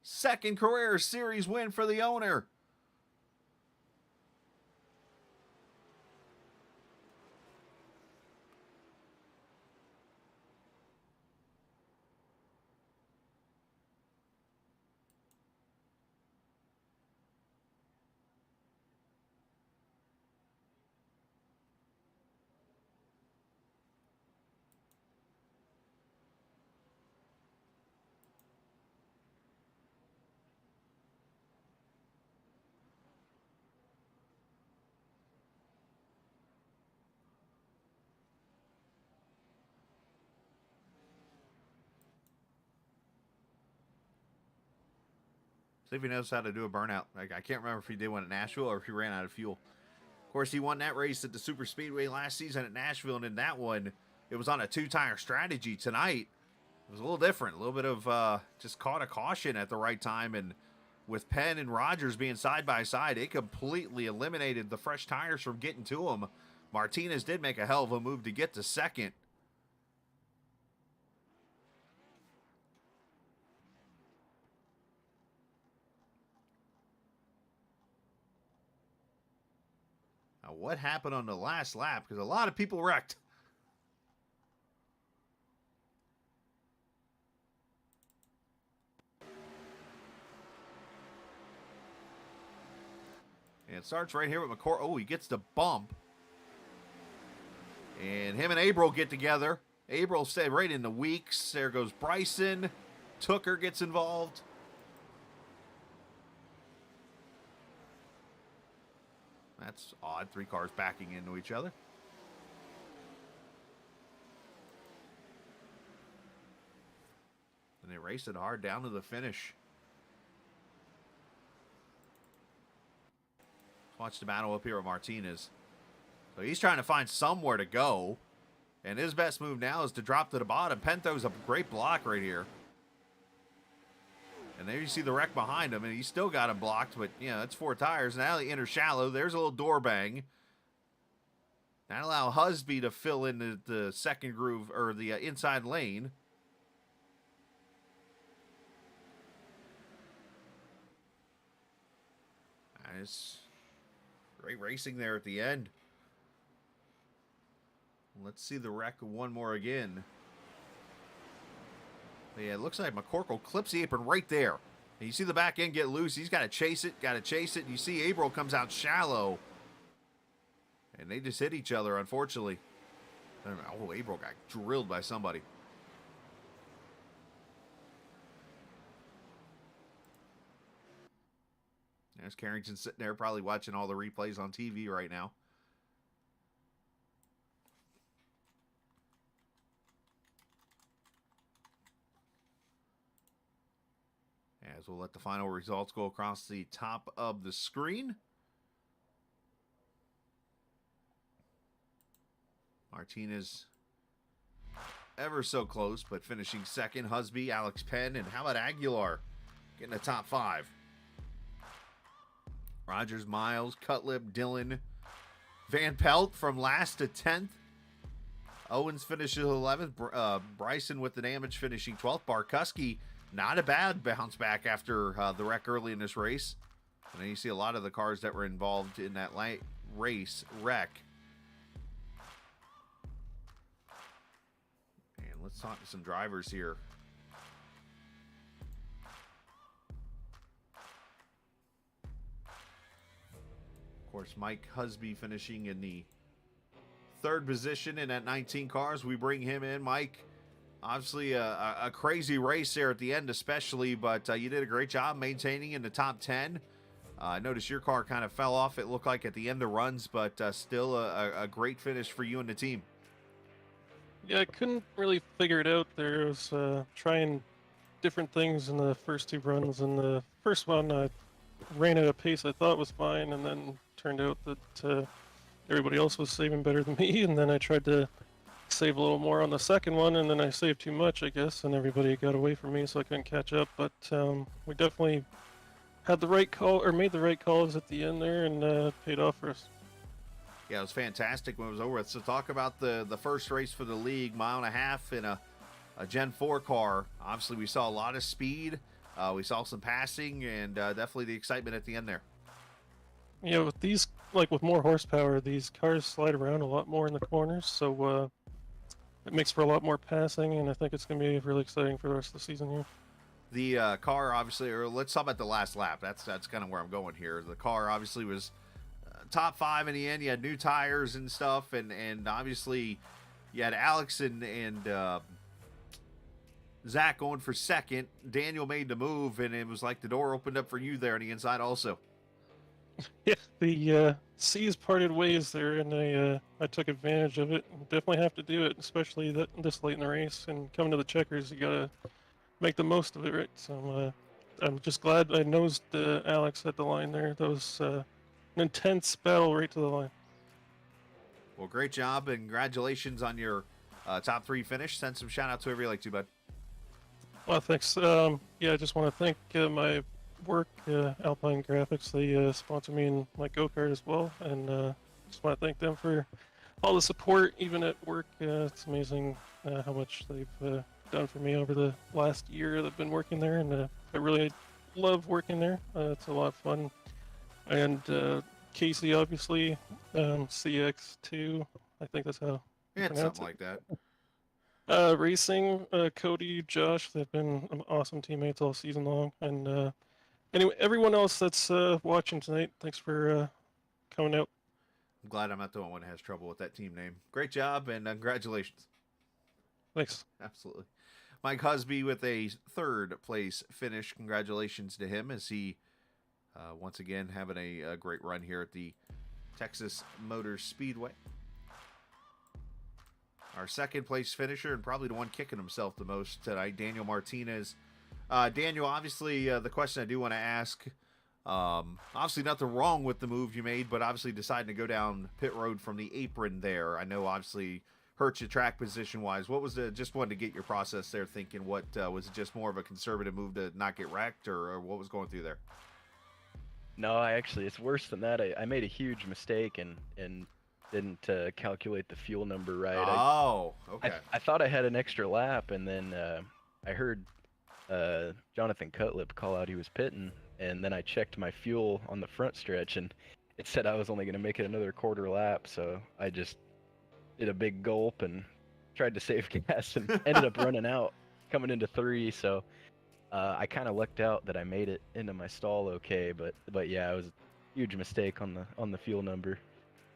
Second career series win for the owner. See if he knows how to do a burnout. Like, I can't remember if he did one at Nashville or if he ran out of fuel. Of course, he won that race at the Super Speedway last season at Nashville, and in that one, it was on a 2-tire strategy. Tonight, it was a little different. A little bit of just caught a caution at the right time, and with Penn and Rogers being side by side, it completely eliminated the fresh tires from getting to him. Martinez did make a hell of a move to get to second. Now, what happened on the last lap? Because a lot of people wrecked. And it starts right here with McCord. Oh, he gets the bump. And him and Abril get together. Abril stayed right in the weeks. There goes Bryson. Tooker gets involved. That's odd. 3 cars backing into each other. And they race it hard down to the finish. Watch the battle up here with Martinez. So he's trying to find somewhere to go. And his best move now is to drop to the bottom. Penn throws a great block right here. And there you see the wreck behind him. And he still got him blocked. But, you know, that's 4 tires. Now the inner shallow. There's a little door bang. That allow Husby to fill in the second groove, or the inside lane. Nice. Great racing there at the end. Let's see the wreck one more again. Yeah, it looks like McCorkle clips the apron right there. And you see the back end get loose. He's got to chase it, And you see Abril comes out shallow. And they just hit each other, unfortunately. Oh, Abril got drilled by somebody. There's Carrington sitting there probably watching all the replays on TV right now. As we'll let the final results go across the top of the screen. Martinez ever so close, but finishing second. Husby, Alex Penn, and how about Aguilar getting the top 5? Rogers, Miles, Cutlip, Dillon, Van Pelt from last to 10th. Owens finishes 11th. Bryson with the damage finishing 12th. Barkuski, not a bad bounce back after the wreck early in this race. And then you see a lot of the cars that were involved in that race wreck. And let's talk to some drivers here. Of course, Mike Husby finishing in the 3rd position in at 19 cars. We bring him in. Mike, obviously a crazy race there at the end especially, but you did a great job maintaining in the top 10. I noticed your car kind of fell off, it looked like, at the end of runs, but still a great finish for you and the team. Yeah, I couldn't really figure it out there. I was trying different things in the first 2 runs. And the first one, I ran at a pace I thought was fine, and then turned out that everybody else was saving better than me. And then I tried to save a little more on the second one, and then I saved too much, I guess, and everybody got away from me, so I couldn't catch up. But we definitely had the right call, or made the right calls at the end there, and paid off for us. Yeah, it was fantastic when it was over with. So talk about the first race for the league, 1.5 miles in a Gen 4 car. Obviously, we saw a lot of speed. We saw some passing, and definitely the excitement at the end there. Yeah, with these, like with more horsepower, these cars slide around a lot more in the corners, so it makes for a lot more passing, and I think it's going to be really exciting for the rest of the season here. The car, obviously, or let's talk about the last lap. That's kind of where I'm going here. The car obviously was top 5 in the end. You had new tires and stuff, and obviously you had Alex and Zach going for second. Daniel made the move, and it was like the door opened up for you there on the inside also. Yeah, the seas parted ways there, and I took advantage of it. Definitely have to do it, especially this late in the race. And coming to the checkers, you gotta make the most of it, right? So I'm just glad I nosed Alex at the line there. That was an intense battle right to the line. Well, great job, and congratulations on your top 3 finish. Send some shout out to whoever you like to, bud. Well, thanks. Yeah, I just want to thank my work, Alpine Graphics. They sponsor me in my go-kart as well, and just want to thank them for all the support, even at work. It's amazing how much they've done for me over the last year that I've been working there, and I really love working there. It's a lot of fun. And Casey, obviously, CX2, I think that's how you It's pronounce something it. like that. Racing, Cody, Josh, they've been awesome teammates all season long. And anyway, everyone else that's watching tonight, thanks for coming out. I'm glad I'm not the only one that has trouble with that team name. Great job, and congratulations. Thanks. Absolutely. Mike Husby with a 3rd place finish. Congratulations to him as he, once again, having a great run here at the Texas Motor Speedway. Our 2nd place finisher, and probably the one kicking himself the most tonight, Daniel Martinez. Daniel, obviously, the question I do want to ask, obviously nothing wrong with the move you made, but obviously deciding to go down pit road from the apron there. I know, obviously, hurt you track position-wise. What was just wanted to get your process there, thinking what, was it just more of a conservative move to not get wrecked, or what was going through there? No, it's worse than that. I made a huge mistake and didn't calculate the fuel number right. Oh, okay. I thought I had an extra lap, and then I heard Jonathan Cutlip call out he was pitting, and then I checked my fuel on the front stretch, and it said I was only going to make it another quarter lap, so I just did a big gulp and tried to save gas and ended up running out coming into 3, so I kind of lucked out that I made it into my stall okay, but yeah, it was a huge mistake on the fuel number.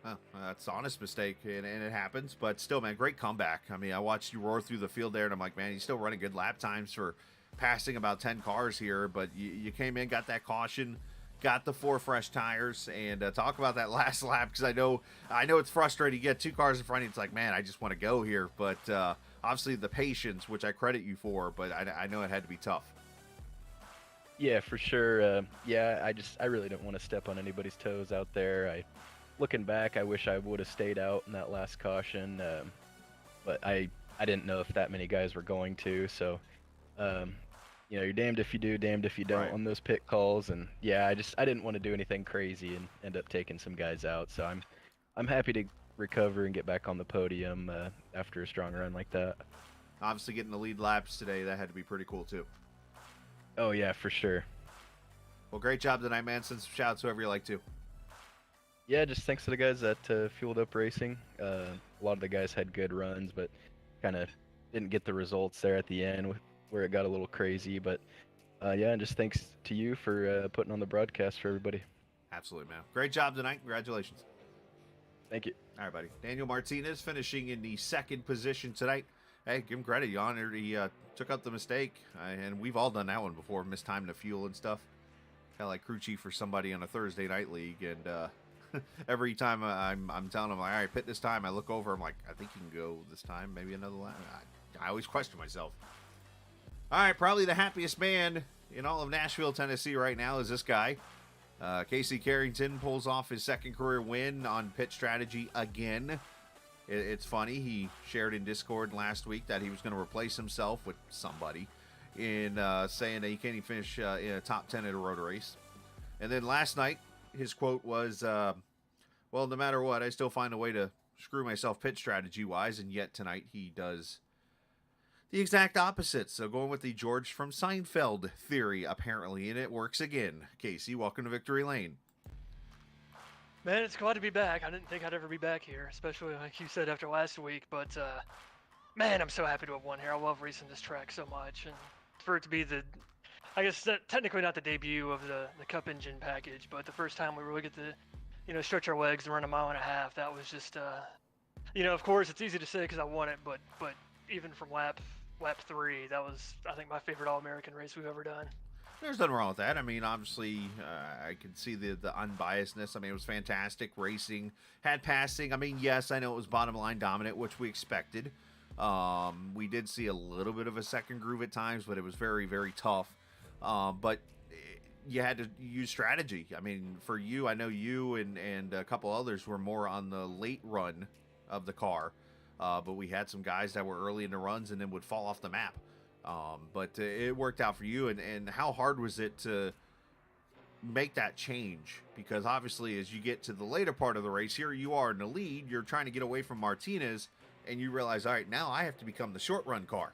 Well, that's an honest mistake, and it happens. But still, man, great comeback. I mean, I watched you roar through the field there, and I'm like, man, he's still running good lap times for passing about 10 cars here. But you came in, got that caution, got the 4 fresh tires, and talk about that last lap, because I know it's frustrating. You get 2 cars in front of you, it's like, man, I just want to go here. But obviously the patience, which I credit you for, but I know it had to be tough. Yeah, for sure. Yeah, I really don't want to step on anybody's toes out there. Looking back, I wish I would have stayed out in that last caution, but I didn't know if that many guys were going to. So, you're damned if you do, damned if you don't on those pit calls. And yeah, I didn't want to do anything crazy and end up taking some guys out. So I'm I'm happy to recover and get back on the podium after a strong run like that. Obviously, getting the lead laps today, that had to be pretty cool too. Oh yeah, for sure. Well, great job tonight, man. Send some shouts whoever you like to. Yeah, just thanks to the guys at Fueled Up Racing. A lot of the guys had good runs, but kind of didn't get the results there at the end where it got a little crazy. But yeah, and just thanks to you for putting on the broadcast for everybody. Absolutely, man. Great job tonight. Congratulations. Thank you. All right, buddy. Daniel Martinez finishing in the second position tonight. Hey, give him credit. He honored. He took up the mistake, and we've all done that one before. Missed time to fuel and stuff. Kind of like crew chief for somebody on a Thursday night league, and every time I'm telling him, like, all right, pit this time, I look over, I'm like, I think you can go this time, maybe another lap. I always question myself. All right, probably the happiest man in all of Nashville, Tennessee right now is this guy. Casey Carrington pulls off his second career win on pit strategy again. It's funny, he shared in Discord last week that he was going to replace himself with somebody in saying that he can't even finish in a top 10 at a road race. And then last night, his quote was, well, no matter what, I still find a way to screw myself pit strategy-wise, and yet tonight he does the exact opposite. So going with the George from Seinfeld theory, apparently, and it works again. Casey, welcome to Victory Lane. Man, it's glad to be back. I didn't think I'd ever be back here, especially like you said after last week. But man, I'm so happy to have won here. I love racing this track so much, and for it to be the, I guess technically not the debut of the Cup engine package, but the first time we really get to, stretch our legs and run a mile and a half. That was just, of course it's easy to say because I won it, but even from lap 3, that was, I think, my favorite All American race we've ever done. There's nothing wrong with that. I mean, obviously, I could see the unbiasedness. I mean, it was fantastic racing, had passing. I mean, yes, I know it was bottom line dominant, which we expected. We did see a little bit of a second groove at times, but it was very, very tough. But you had to use strategy. I mean, for you, I know you and a couple others were more on the late run of the car. But we had some guys that were early in the runs and then would fall off the map. But it worked out for you. And how hard was it to make that change? Because obviously, as you get to the later part of the race, here you are in the lead. You're trying to get away from Martinez, and you realize, all right, now I have to become the short run car.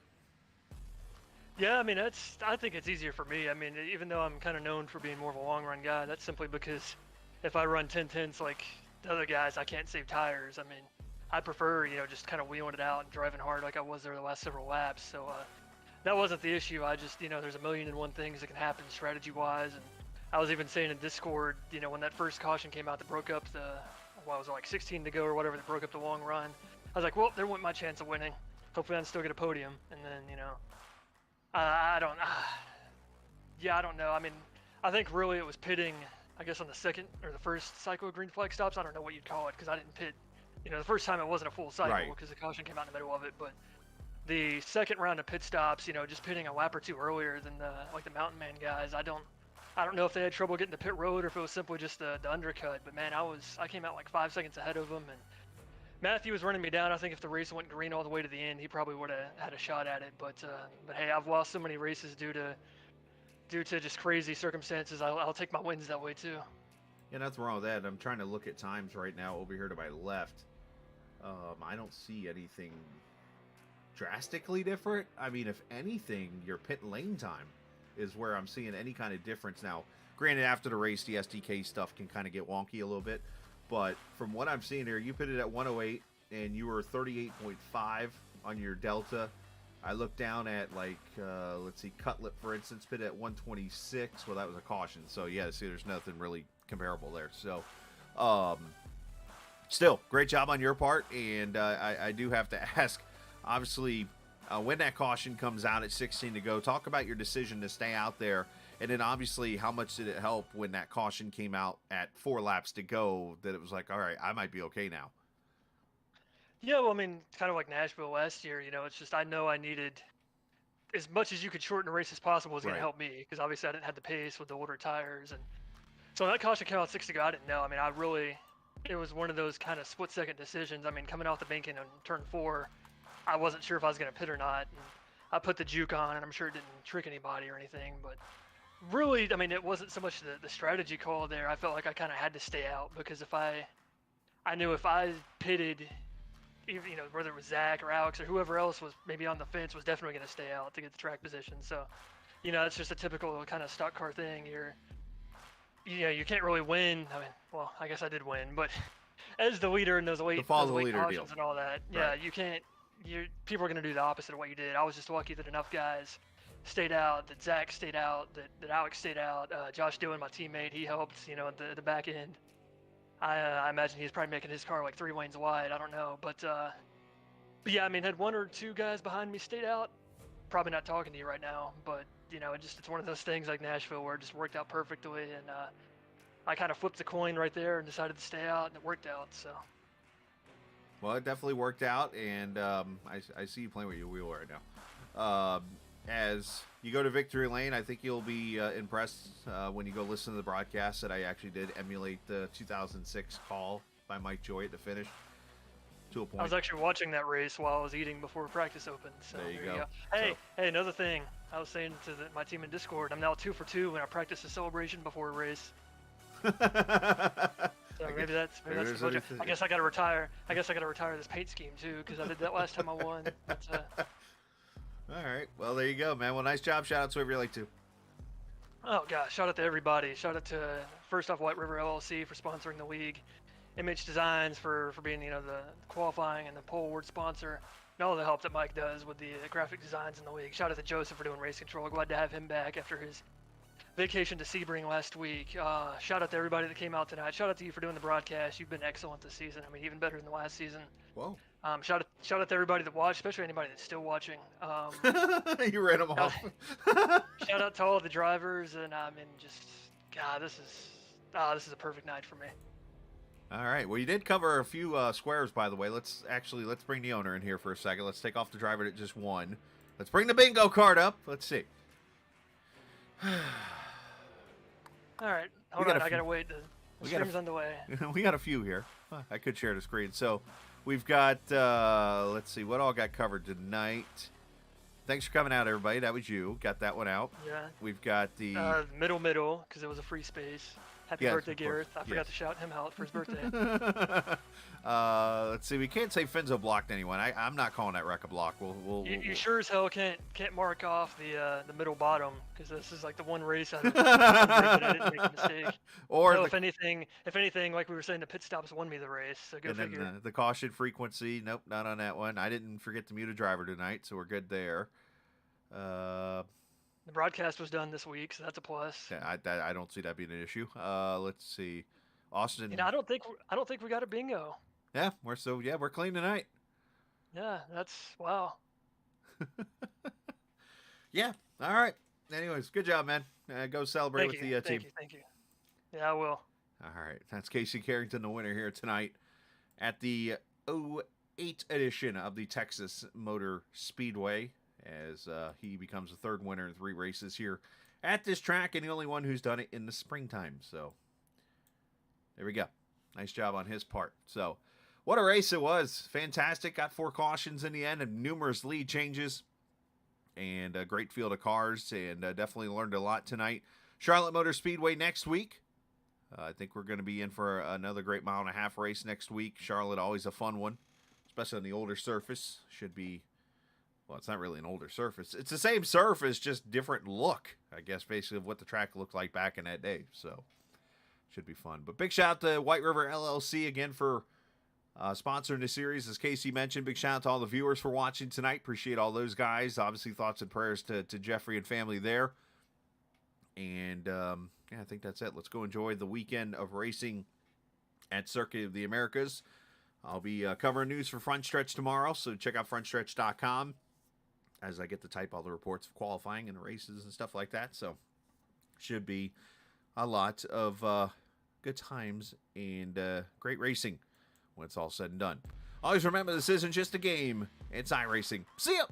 Yeah, I mean, I think it's easier for me. I mean, even though I'm kind of known for being more of a long run guy, that's simply because if I run 10-10s like the other guys, I can't save tires. I mean, I prefer, just kind of wheeling it out and driving hard like I was there the last several laps. So that wasn't the issue. I just, there's a million and one things that can happen strategy-wise. And I was even saying in Discord, when that first caution came out that broke up was it, like 16 to go or whatever, that broke up the long run. I was like, well, there went my chance of winning. Hopefully I can still get a podium. And then, I don't know. I mean, I think really it was pitting, I guess, on the second or the first cycle of green flag stops. I don't know what you'd call it because I didn't pit. The first time it wasn't a full cycle because the caution came out in the middle of it. But the second round of pit stops, just pitting a lap or two earlier than the Mountain Man guys, I don't know if they had trouble getting to pit road or if it was simply just the undercut. But man, I came out like 5 seconds ahead of them, and Matthew was running me down. I think if the race went green all the way to the end, he probably would have had a shot at it. But hey, I've lost so many races due to just crazy circumstances. I'll take my wins that way too. Yeah, nothing wrong with that. I'm trying to look at times right now over here to my left. I don't see anything drastically different. I mean, if anything, your pit lane time is where I'm seeing any kind of difference. Now, granted, after the race, the SDK stuff can kind of get wonky a little bit. But from what I'm seeing here, you pitted at 108 and you were 38.5 on your Delta. I looked down at, like, let's see, Cutlip, for instance, pitted at 126. Well, that was a caution. So, yeah, see, there's nothing really comparable there. So, still, great job on your part. And I do have to ask, obviously, when that caution comes out at 16 to go, talk about your decision to stay out there. And then, obviously, how much did it help when that caution came out at 4 laps to go that it was like, all right, I might be okay now? Yeah, well, I mean, kind of like Nashville last year, it's just I know I needed as much as you could shorten the race as possible was going to help me because obviously I didn't have the pace with the older tires. And so when that caution came out 6 to go, I didn't know. I mean, it was one of those kind of split-second decisions. I mean, coming off the banking on turn 4, I wasn't sure if I was going to pit or not. And I put the juke on, and I'm sure it didn't trick anybody or anything, but really, I mean, it wasn't so much the strategy call there. I felt like I kind of had to stay out because if I I knew if I pitted, even, you know, whether it was Zach or Alex or whoever else was maybe on the fence, was definitely going to stay out to get the track position. So, you know, it's just a typical kind of stock car thing. You know, you can't really win. I mean, well, I guess I did win, but as the leader and those late leader cautions deal. and all that, yeah, you can't. People are going to do the opposite of what you did. I was just lucky that enough guys stayed out, that Zach stayed out, that Alex stayed out. Josh Dillon, my teammate, he helped, you know, at the back end. I imagine he's probably making his car like 3 lanes wide. I don't know, but yeah, I mean, had 1 or 2 guys behind me stayed out, probably not talking to you right now. But you know, it's one of those things like Nashville where it just worked out perfectly, and I kind of flipped the coin right there and decided to stay out, and it worked out. So. Well, it definitely worked out, and I see you playing with your wheel right now. As you go to victory lane, I think you'll be impressed when you go listen to the broadcast that I actually did emulate the 2006 call by Mike Joy at the finish to a point. I was actually watching that race while I was eating before practice opened. So there you go. Hey, another thing. I was saying to my team in Discord, I'm now 2 for 2 when I practice a celebration before a race. So maybe that's the I guess I gotta retire. I guess I gotta retire this paint scheme too, because I did that last time I won. But, all right. Well, there you go, man. Well, nice job. Shout out to whoever you like to. oh gosh, shout out to everybody. Shout out to first off Whiteriver LLC for sponsoring the league, Image Designs for being, you know, the qualifying and the pole award sponsor, and all the help that Mike does with the graphic designs in the league. Shout out to Joseph for doing race control. Glad to have him back after his vacation to Sebring last week. Shout out to everybody that came out tonight. Shout out to you for doing the broadcast. You've been excellent this season. I mean, even better than the last season. Whoa. Shout out to everybody that watched, especially anybody that's still watching. You ran them off. Shout out to all the drivers, and I mean, just God, this is a perfect night for me. All right. Well, you did cover a few squares, by the way. Let's bring the owner in here for a second. Let's take off the driver that just won. Let's bring the bingo card up. Let's see. All right, hold on. I gotta wait. The stream's on the way. We got a few here. I could share the screen. So we've got, let's see, what all got covered tonight. Thanks for coming out, everybody. That was you. Got that one out. Yeah. We've got the middle, because it was a free space. Happy birthday, Gareth. I forgot to shout him out for his birthday. Let's see. We can't say Finzo blocked anyone. I'm not calling that wreck a block. You sure as hell can't mark off the middle bottom, because this is like the one race I didn't make a mistake. Or so if anything, like we were saying, the pit stops won me the race. So go figure. Then the caution frequency. Nope, not on that one. I didn't forget to mute a driver tonight, so we're good there. The broadcast was done this week, so that's a plus. Yeah, I don't see that being an issue. Let's see, Austin. You know, I don't think we got a bingo. Yeah, we're clean tonight. Yeah, that's wow. Yeah. All right. Anyways, good job, man. Go celebrate with the team. Thank you. Yeah, I will. All right. That's Casey Carrington, the winner here tonight at the 08 edition of the Texas Motor Speedway, as he becomes the 3rd winner in 3 races here at this track, and the only one who's done it in the springtime. So there we go. Nice job on his part. So what a race it was. Fantastic. Got 4 cautions in the end and numerous lead changes, and a great field of cars, and definitely learned a lot tonight. Charlotte Motor Speedway next week. I think we're going to be in for another great 1.5 mile race next week. Charlotte, always a fun one, especially on the older surface. Should be, well, it's not really an older surface. It's the same surface, just different look, I guess, basically, of what the track looked like back in that day. So should be fun. But big shout out to Whiteriver LLC again for sponsoring the series. As Casey mentioned, big shout out to all the viewers for watching tonight. Appreciate all those guys. Obviously, thoughts and prayers to Jeffrey and family there. And yeah, I think that's it. Let's go enjoy the weekend of racing at Circuit of the Americas. I'll be covering news for Front Stretch tomorrow, so check out frontstretch.com as I get to type all the reports of qualifying and the races and stuff like that. So should be a lot of good times and great racing when it's all said and done. Always remember, this isn't just a game, it's iRacing. See ya!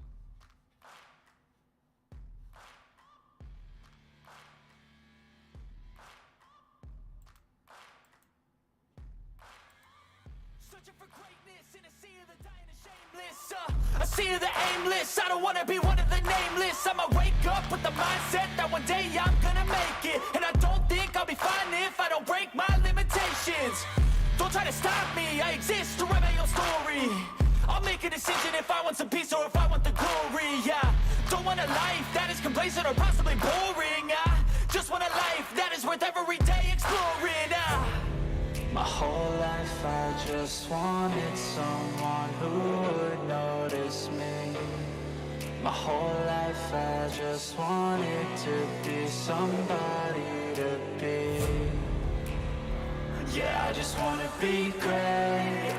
Searching for greatness in a sea of the dying and shameless. A sea of the aimless. I don't wanna be one of the nameless. I'ma wake up with the mindset that one day I'm gonna make it, and I don't think I'll be fine if I don't break my limitations. Don't try to stop me. I exist to write my own story. I'll make a decision if I want some peace or if I want the glory. Yeah, don't want a life that is complacent or possibly boring. I just want a life that is worth every day exploring. My whole life I just wanted someone who would notice me. My whole life I just wanted to be somebody to be. Yeah, I just wanna be great.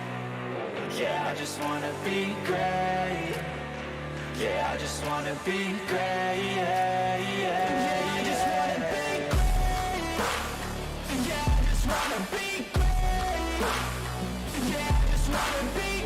Yeah, I just wanna be great. Yeah, I just wanna be great. Yeah, yeah, I just wanna be great. Yeah, I just wanna be great. Yeah, I just wanna be